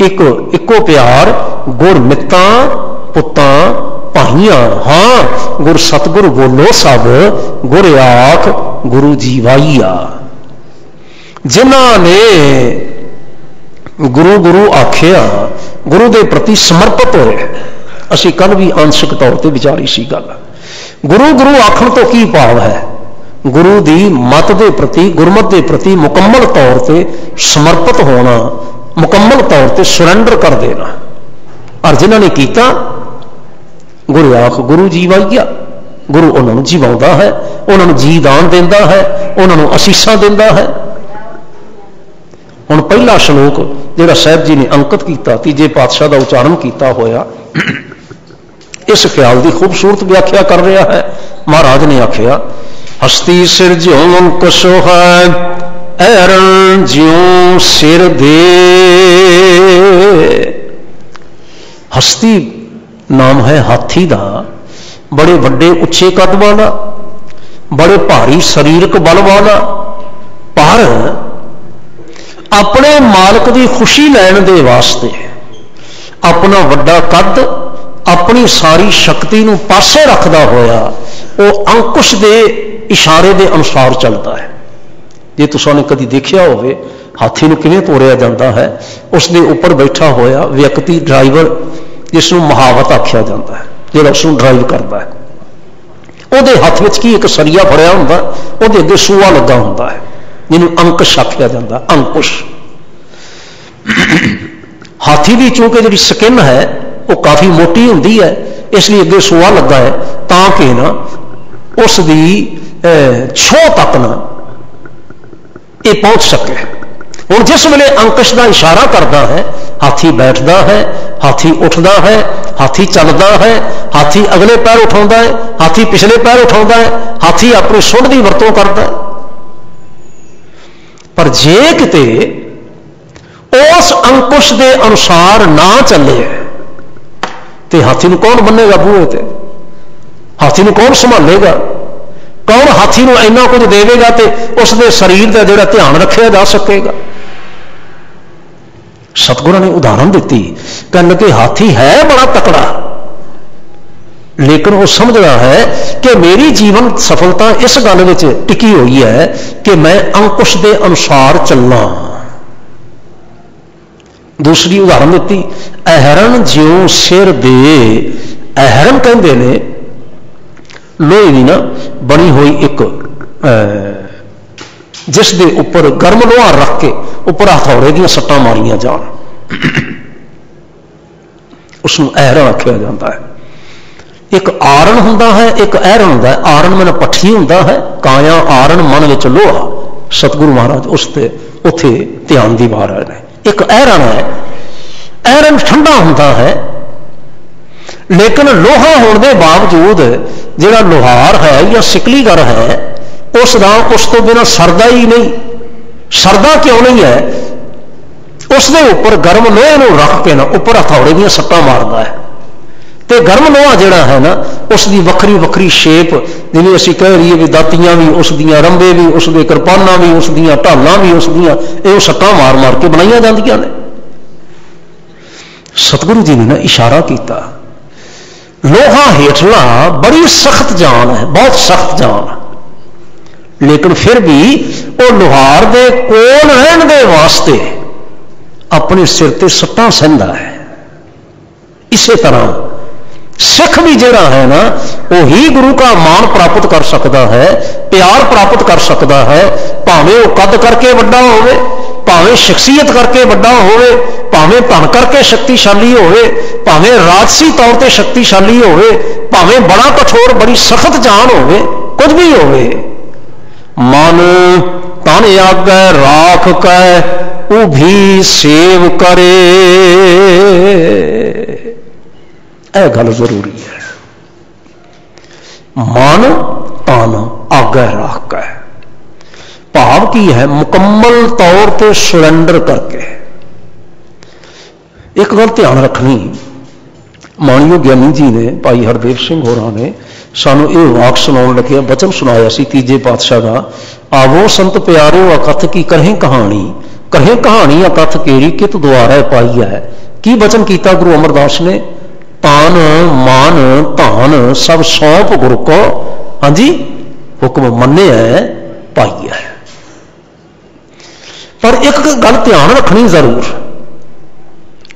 इको प्यार, गुर मित्तां पुत्तां भाइयां। हाँ, गुर सतगुरु बोलो सब, गुर आख गुरु जीवाईया। जिन्हां ने गुरु गुरु आखिया, गुरु के प्रति समर्पित होए। असीं कल भी आंशिक तौर पर विचारी सी गल। गुरु गुरु आखण तो की भाव है? गुरु की मत के प्रति, गुरमत के प्रति मुकम्मल तौर पर समर्पित होना, मुकम्मल तौर पर सुरेंडर कर देना। और जिन्होंने किया, गुरु आख गुरु जीवाईया। गुरु उन्होंने जीवाउंदा है, उन्होंने जी दान देंदा है, उन्होंने असीसां देंदा है। हुण पहला श्लोक जिहड़ा साहिब जी ने अंकित किया, तीजे पातशाह का उच्चारण किया होया, इस ख्याल की खूबसूरत व्याख्या कर रहा है। महाराज ने आख्या, हस्ती सिर ज्यों अंकुश है, ऐरण ज्यों सिर दे। हस्ती नाम है हाथी का, बड़े वड्डे उच्चे कद वाला, बड़े भारी शरीरक बल वाला, पर अपने मालक की खुशी लैण दे वास्ते अपना वड्डा कद, अपनी सारी शक्ति नूं पासे रखदा होया वो अंकुश के इशारे के अनुसार चलता है। जे तुसां ने कदी देखिया होवे हाथी नूं किवें तोड़िया जाता है, उसके ऊपर बैठा होया व्यक्ति ड्राइवर, जिसनूं महावत आख्या जाता है, जिहड़ा उसनूं ड्राइव करता है, उहदे हथ विच की एक सरिया फड़िया हुंदा, उहदे अगे सूआ लगा हुंदा है, जिन्हों अंकुश आख्या जाता। अंकुश हाथी की चूंकि जिहड़ी स्किन है वो काफ़ी मोटी हुंदी है, इसलिए अगे सूआ लगा है ताकि ना उसकी छोह तक ना ये पहुंच सके। हुण जिस वेले अंकुश का इशारा करता है, हाथी बैठता है, हाथी उठता है, हाथी चलता है, हाथी अगले पैर उठाता है, हाथी पिछले पैर उठाता है, हाथी अपनी सुंड की वरतों करता है। पर जे किते उस अंकुश के अनुसार ना चले तो हाथी नूं कौन बन्नेगा बूहे ते? हाथी नूं कौन संभालेगा? कौन हाथी नूं इन्ना कुछ देवेगा तो उसके शरीर का जिहड़ा ध्यान रखा जा सकेगा? सतगुरु ने उदाहरण दी, कहने लगे हाथी है बड़ा तकड़ा, लेकिन वो समझता है कि मेरी जीवन सफलता इस गल में टिकी हुई है कि मैं अंकुश के अनुसार चलना। दूसरी उदाहरण दी, अहरण ज्यों सिर दे। अहरण कहते ने लोहे की ना बनी हुई एक जिस दे उपर गर्म लोहा रख के उपर हथौड़े दी सट्टां मारियां जान, उसनूं अहरण आख्या जाता है। एक आरण हुंदा है, एक अहरण हुंदा है। आरण मैंने पट्ठी हुंदा है, काया आरण मन विच लोहा। सतगुरु महाराज उसते उत्थे ध्यान दी वार है। एक अहरण है, अहरण ठंडा हुंदा है, लेकिन लोहा होने के बावजूद जिहड़ा लोहार है या सिकलीगर है उस तो बिना सरदा ही नहीं। सरदा क्यों नहीं है? उसके उपर गर्म लोहे नूं रख के ना उपर हथौड़े दी सट्टां मारदा है, तो गर्म लोहा जिहड़ा है ना उसकी वक्री वक्री शेप, जिवें असीं कह रहीए भी दातियां भी उसदियां, रंबे भी उसदे, किरपानां भी उसदियां, ढालां भी उसदियां, इह सट्टां मार मार के बनाईयां जांदियां ने। सतगुरु जी ने ना इशारा किया, लोहा हेठला बड़ी सख्त जान है, बहुत सख्त जान, लेकिन फिर भी वो लोहार दे कोल रहन दे वास्ते अपने सिर ते सट्टां सहंदा है। इसे तरह सिख भी जिहड़ा है ना वही गुरु का मान प्राप्त कर सकता है, प्यार प्राप्त कर सकता है, भावें वो कद करके वड्डा होवे, भावें शख्सियत करके वड्डा होवे, भावें धन करके शक्तिशाली होवे, भावें राजसी तौर पर शक्तिशाली होवे, भावें बड़ा कठोर बड़ी सख्त जान होवे, कुछ भी होवे, मन तन आगे राख कै वो भी सेव करे। यह गल जरूरी है। मन तन आगे रख के, भाव की है मुकम्मल तौर पर सरेंडर करके। एक गल ध्यान रखनी, माणियो ज्ञानी जी ने भाई हरदेव सिंह होरां ने सानू ये वाक सुनाउण लगे, वचन सुनाया सी तीजे पातशाह का, आवो संत प्यारो अकथ की करें कहानी, करें कहानी अकथ केरी कित द्वारा पाई है। की वचन किया गुरु अमरदास ने, तान मान धान सब सौंप गुरु को, हाँ जी हुक्म मन्ने है पाई है। पर एक गल ध्यान रखनी जरूर,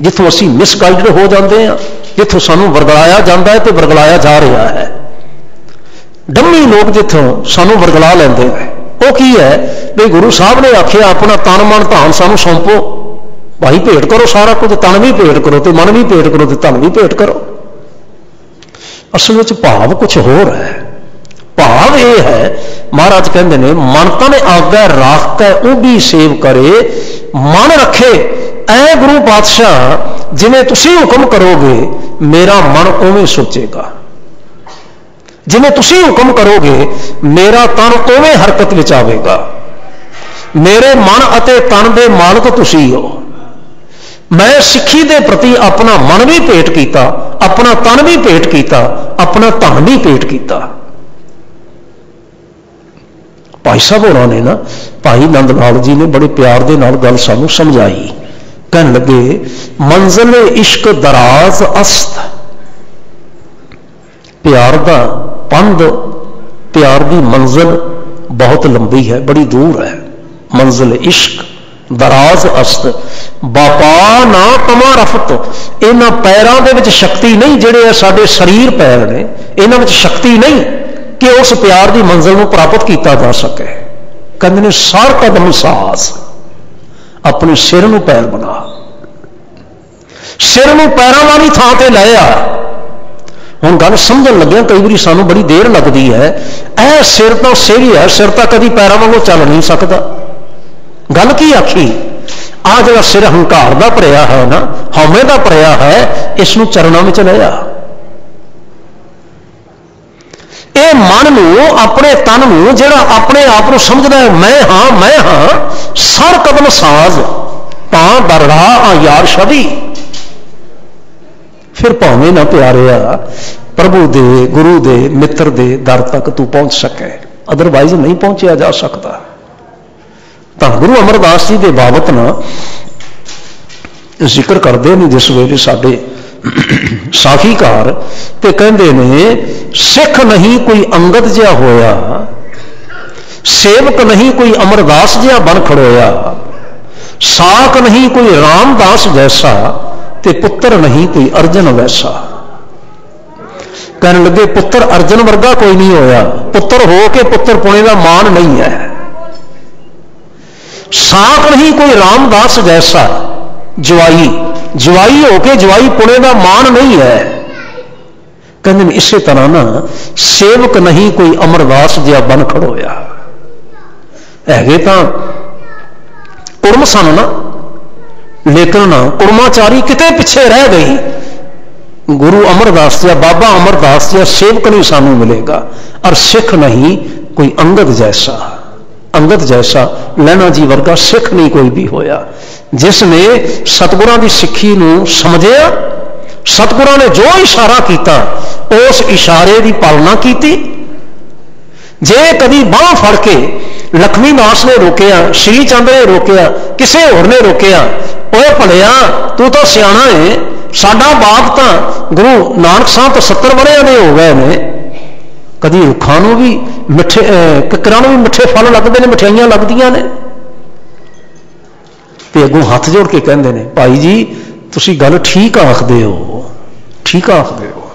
जिथों असी मिसगाइड हो जाते हैं, जिथों सानू वरगलाया जाता है तो वरगलाया जा रहा है, डम्मी लोग जिथों सानू वरगला लेंदे हैं, वो की है भी गुरु साहब ने आखिया अपना तन मन धान सानू सौंपो, भाई भेंट करो सारा कुछ, तन भी भेंट करो तो मन भी भेंट करो तो धन भी भेंट करो। असल में भाव कुछ होर है। यह है, महाराज कहते हैं मन तन आज्ञा राख है वो भी सेव करे, मन रखे ऐ गुरु पातशाह जिवें तुसीं हुक्म करोगे मेरा मन उवें सोचेगा, जिवें तुसीं हुक्म करोगे मेरा तन उवें हरकत विच आवेगा। मेरे मन अते तन दे मालक तुसीं हो। मैं सिੱਖੀ दे प्रति अपना मन भी भेंट किया, अपना तन भी भेंट किया, अपना धन भी भेंट किया। भाई साहब होरां ने ना, भाई नंद लाल जी ने बड़े प्यार दे नाल गल सानू समझाई। कहन लगे मंजिल इश्क दराज अस्त, प्यार दा पंध, प्यार दी मंजिल बहुत लंबी है, बड़ी दूर है। मंजिल इश्क दराज अस्त, बापा ना तमा रफत, इन्हां पैरां दे विच शक्ति नहीं, जिहड़े साडे शरीर पैर ने इन्हां विच शक्ति नहीं कि उस प्यार की मंजिल को प्राप्त किया जा सके। कहते ने सार कदम सास, अपने सिर नूं पैर बना, सिर नूं पैरां वाली थां ते लै आ। हुण गल समझण लग्या कई बारी सानूं बड़ी देर लगती है, ऐ सिर तो सिर ही है, सिर तो कभी पैरां वांगू चल नहीं सकता। गल की आखी, आ जिहड़ा सिर हंकार दा भरिया है ना, हौमे दा भरिया है, इसनूं चरणां विच ले आ। ये मन नूं, अपने तन नूं, जिहड़ा अपने आप को समझदा है मैं हाँ, सर कदम साज तां दर राह आ यार छवि। फिर भावें ना प्यारिया प्रभु दे, गुरु दे, मित्र दे दर तक तू पहुंच सके, अदरवाइज नहीं पहुंचा जा सकता। तो गुरु अमरदास जी के बाबत ना जिक्र करते हैं, जिस वेले साडे साखीकार ते कहते ने सिख नहीं कोई अंगद जिहा होया, सेवक नहीं कोई अमरदास जिहा बन खड़ोया, साक नहीं कोई रामदास जैसा, ते पुत्र नहीं कोई अर्जन वैसा। कहने लगे पुत्र अर्जन वर्गा कोई नहीं होया, पुत्र हो के पुत्र पुणे का मान नहीं है। साक नहीं कोई रामदास जैसा, जवाई होके जवाई पुणे का मान नहीं है। कहते इसे तरह ना सेवक नहीं कोई अमरदास जिहा बन खड़ोया। है तो कुर्म सन ना, लेकिन कुर्माचारी किते पिछे रह गई। गुरु अमरदास जिहा, बाबा अमरदास जिहा सेवक नहीं सानू मिलेगा, और सिख नहीं कोई अंगद जैसा। अंगद जैसा लैना जी वर्गा सिख नहीं कोई भी होया, जिसने सतगुरां दी सिੱਖੀ नूं समझिया, सतगुरां ने जो इशारा किया उस इशारे की पालना की। जे कभी बांह फड़ के लक्ष्मी दास ने रोकिया, श्री चंद ने रोकिया, किसी होर ने रोकिया, ओए भलिया तू तो सियाणा है, साडा बाप तो गुरु नानक साहब तो 70 वरियां दे हो गए ने, कभी रुखां नूं भी मिठे किकरां नूं भी मिठे फल लगते हैं, मिठाइयां लगदियां ने। ते अगों हथ जोड़ के कहते हैं भाई जी तुसी गल ठीक आखदे हो, ठीक आखदे हो,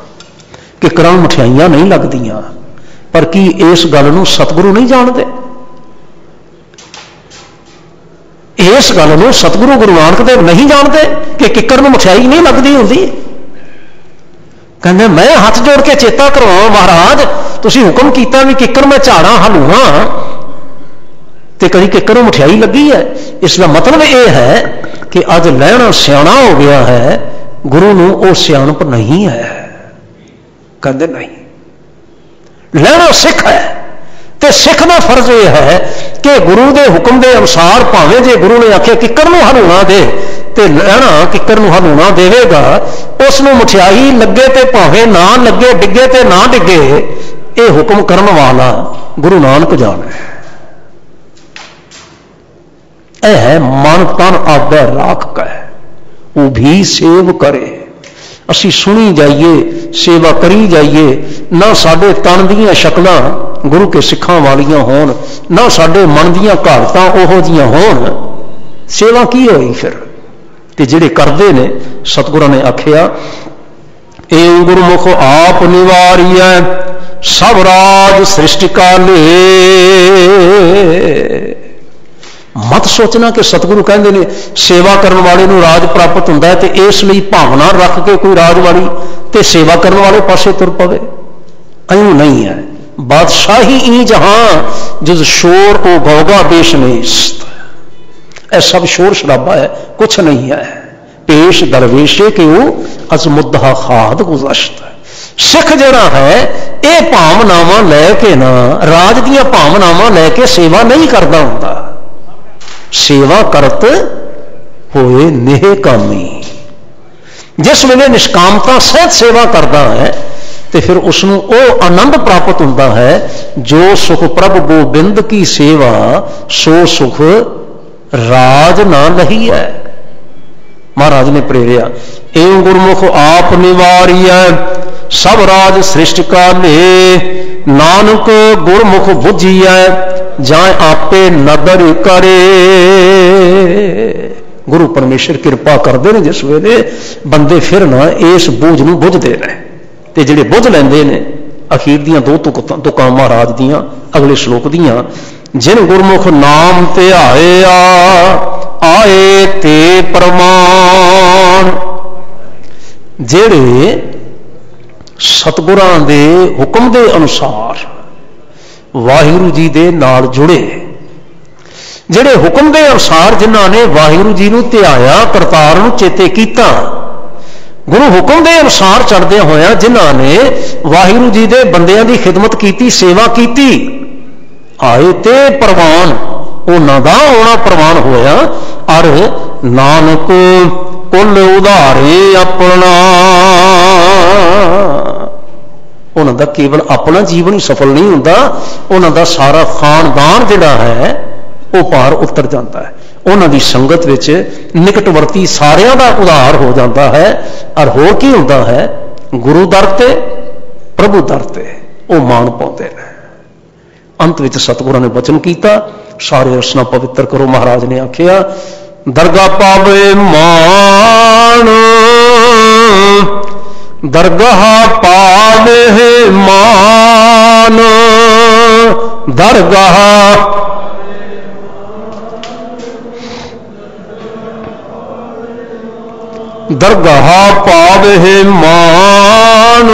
किकरां नूं मिठाइयां नहीं लगदियां, पर की इस गल नूं सतगुरु नहीं जानते? इस गल नूं सतगुरु गुरु नानक देव नहीं जानते कि किकर नूं मिठाई नहीं लगती होंदी? कहते मैं हाथ जोड़ के चेता करवाओ महाराज, तुसी हुक्म किया भी किकर मैं झाड़ा हलूआ ते कभी किकर नूं मिठाई लगी है। इसका मतलब यह है कि अज लहना सियाणा हो गया है, गुरु नूं वो सियाणप नहीं है। कहते नहीं, लहना सिख है, तो सिख का फर्ज यह है कि गुरु के हुक्म के अनुसार भावें जे गुरु ने आख्या किकर नूं हलूणा दे, तो लहना किकर नूं हलूणा देवेगा। उसनूं मठियाई लगे तो भावें ना लगे, डिगे तो ना डिगे, ये हुक्म करने वाला गुरु नानक जान है। यह है मन तन आज्ञा राख का है, वो भी सेव करे। असी सुनी जाइए, सेवा करी जाइए, ना साडे तन दीयां शक्लां गुरु के सिखां वालियां होण, ना साडे मन दीयां घालतां ओहो जिहियां होण, सेवा की होई फिर? ते जिहड़े करदे ने, सतगुरां ने आखिया ए गुरमुख आप निवारिया सब राज सृष्टि काले। मत सोचना कि सतगुरु कहते हैं सेवा करने वाले नूं राज प्राप्त होंदा है, तो इसलिए भावना रख के कोई राज वाली ते सेवा करने वाले पासे तुर पवे। अयूं नहीं है। बादशाही ई जहां जिस शोर ओ गौगा बेश नेस्त। यह सब शोर शराबा है, कुछ नहीं है। पेश दरवेशे के वो अजमुद्दा खाद गुज़श्त। सिख जड़ा है ये भावनावां लैके ना, राज दियां भावनावां लैके सेवा नहीं करता हुंदा। सेवा करत होए नेहकामी। जिस वेले निष्कामता सहित सेवा करता है तो फिर उसनूं वो आनंद प्राप्त होता है जो सुख प्रभु गोबिंद की सेवा सो सुख राज ना लही है। महाराज ने प्रेरिया एवं गुरमुख आप निवारिया सब राज सृष्टि का ले, नानक गुरमुख बुझिया जाए आपे नदर करे। गुरु परमेश्वर कृपा करते हैं जिस वेले बंदे फिर ना इस बोझ नूं बुझते रहे ते जिहड़े बुझ लैंदे ने अखीर दियां दो तुकां महाराज दियां अगले श्लोक दियां, जिन गुरमुख नाम ते आए ते प्रमाण। जिहड़े सतगुरां दे हुक्म दे अनुसार वाहिगुरू जी दे नाल जुड़े, जिहड़े हुक्म दे अनुसार जिन्हां ने वाहिगुरू जी नूं ध्याया, करतार नूं चेते कीता, गुरु हुक्म दे अनुसार चलदे होया जिन्हां ने वाहिगुरू जी दे बंदियां दी खिदमत कीती, सेवा कीती, आए ते प्रवान, उन्हां दा आउणा प्रवान होया। अर नानक कुल उधारे अपना, उन्हां दा केवल अपना जीवन ही सफल नहीं हुंदा, उन्हां दा सारा खानदान जिहड़ा है वो पार उतर जाता है। उन्हां दी संगत विच निकटवर्ती सारियां दा उधार हो जाता है। और होर की हुंदा है, गुरु दर ते प्रभु दर ते वो मान पाउंदे ने। अंत विच सतगुरां ने वचन कीता सारे रसना पवित्र करो। महाराज ने आखिया दरगाह पावे मान, दरगाह पावे मान, दरगाह दरगाह पावे मान,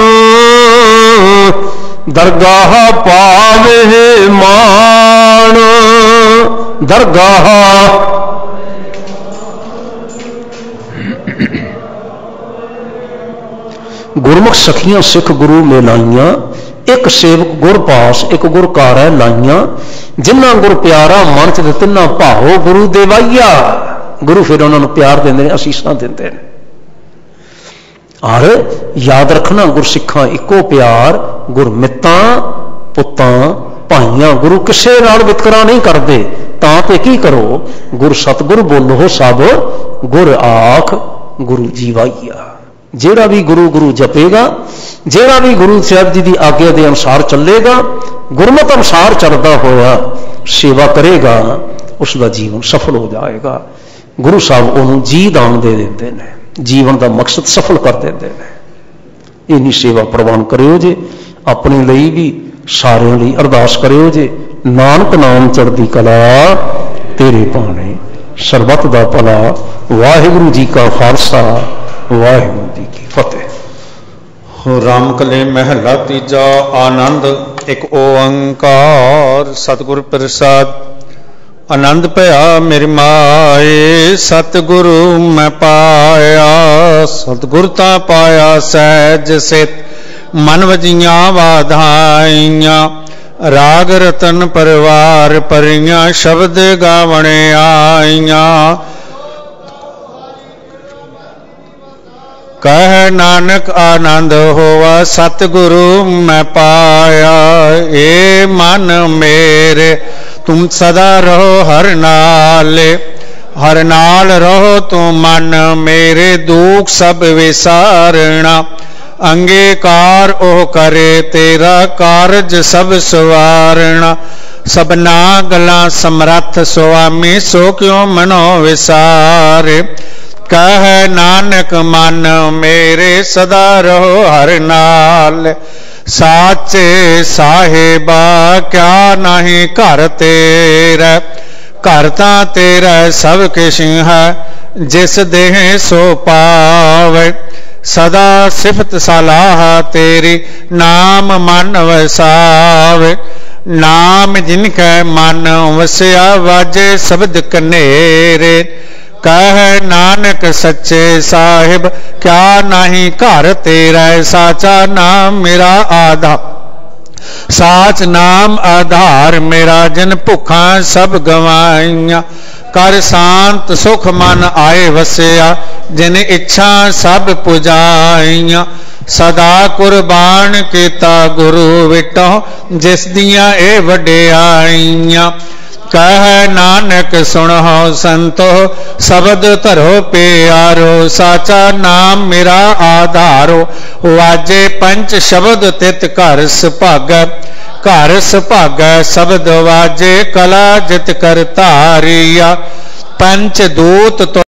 दरगाह पावे मान, दरगाह। गुरमुख सखियां सिख गुरु में लाइया, एक सेवक गुर पास एक गुर कार लाइया, जिन्ना गुर प्यारा मन च तिन्ना भाओ गुरु देवाइया। गुरु फिर उन्होंने प्यार देंदे ने, असीसां देंदे ने। और याद रखना गुरसिखा इको प्यार, गुरमितां पुत्तां भाइयां। गुरु किसे नाल वितकरा नहीं करते, तां ते की करो गुर सतगुर बोलो सब गुर आख गुरु जीवाइया। जेड़ा भी गुरु गुरु जपेगा, जेड़ा भी गुरु साहब जी की आज्ञा के अनुसार चलेगा, गुरमत अनुसार चलता होया सेवा करेगा, उसका जीवन सफल हो जाएगा। गुरु साहब उन्होंने जी दान दे देते हैं, जीवन का मकसद सफल कर देते हैं। इन्नी सेवा प्रवान करियो जे, अपने लिए भी सारे लिए अरदास करियो जे। नानक नाम चढ़दी कला तेरे पाने, सरबत दा भला। वाहिगुरू जी का खालसा, वाहिगुरू जी की फतेह। राम कले महला तीजा। आनंद एक ओंकार सतगुर प्रसाद। आनंद भया मेरी माए, सतगुरु मैं पाया, सतगुर ता पाया सहज सित, मन वजियां वाधाइयां, राग रतन परिवार परियां, शब्द गावण आइयां। कह नानक आनंद होवा, सतगुरु मैं पाया। ए मन मेरे तुम सदा रहो हर नाल, हर नाल रहो तुम मन मेरे, दुख सब विसारना। अंगीकार ओ करे तेरा कारज सब सवारना। सबना गला समरथ स्वामी, सो क्यों मनो विसारे। कह नानक मन मेरे सदा रहो हर नाल, साचे साहिबा क्या नहीं घर तेरा। घर तां तेरा सब किश है, जिस देह सो पावे। सदा सिफत सलाह तेरी नाम मन वसावे। नाम जिनकै मन वसिया वाजे शब्द कनेरे। कह नानक सच्चे साहिब क्या नहीं घर तेरा। साचा नाम मेरा आधार, साच नाम आधार मेरा। जिन भुखा सब गवाइया कर शांत सुख मन आए वसिया। जिन इच्छा सब पुजाइया सदा कुर्बान किता गुरु विटो। जिस दियां ए वडियाइयां कह नानक सुनो संतो शब्द धरो प्यारो। साचा नाम मेरा आधारो वाजे पंच शब्द तित घर सुभाग। घर सुभाग शब्द वाजे कला जित कर धारिया। पंच दूत तो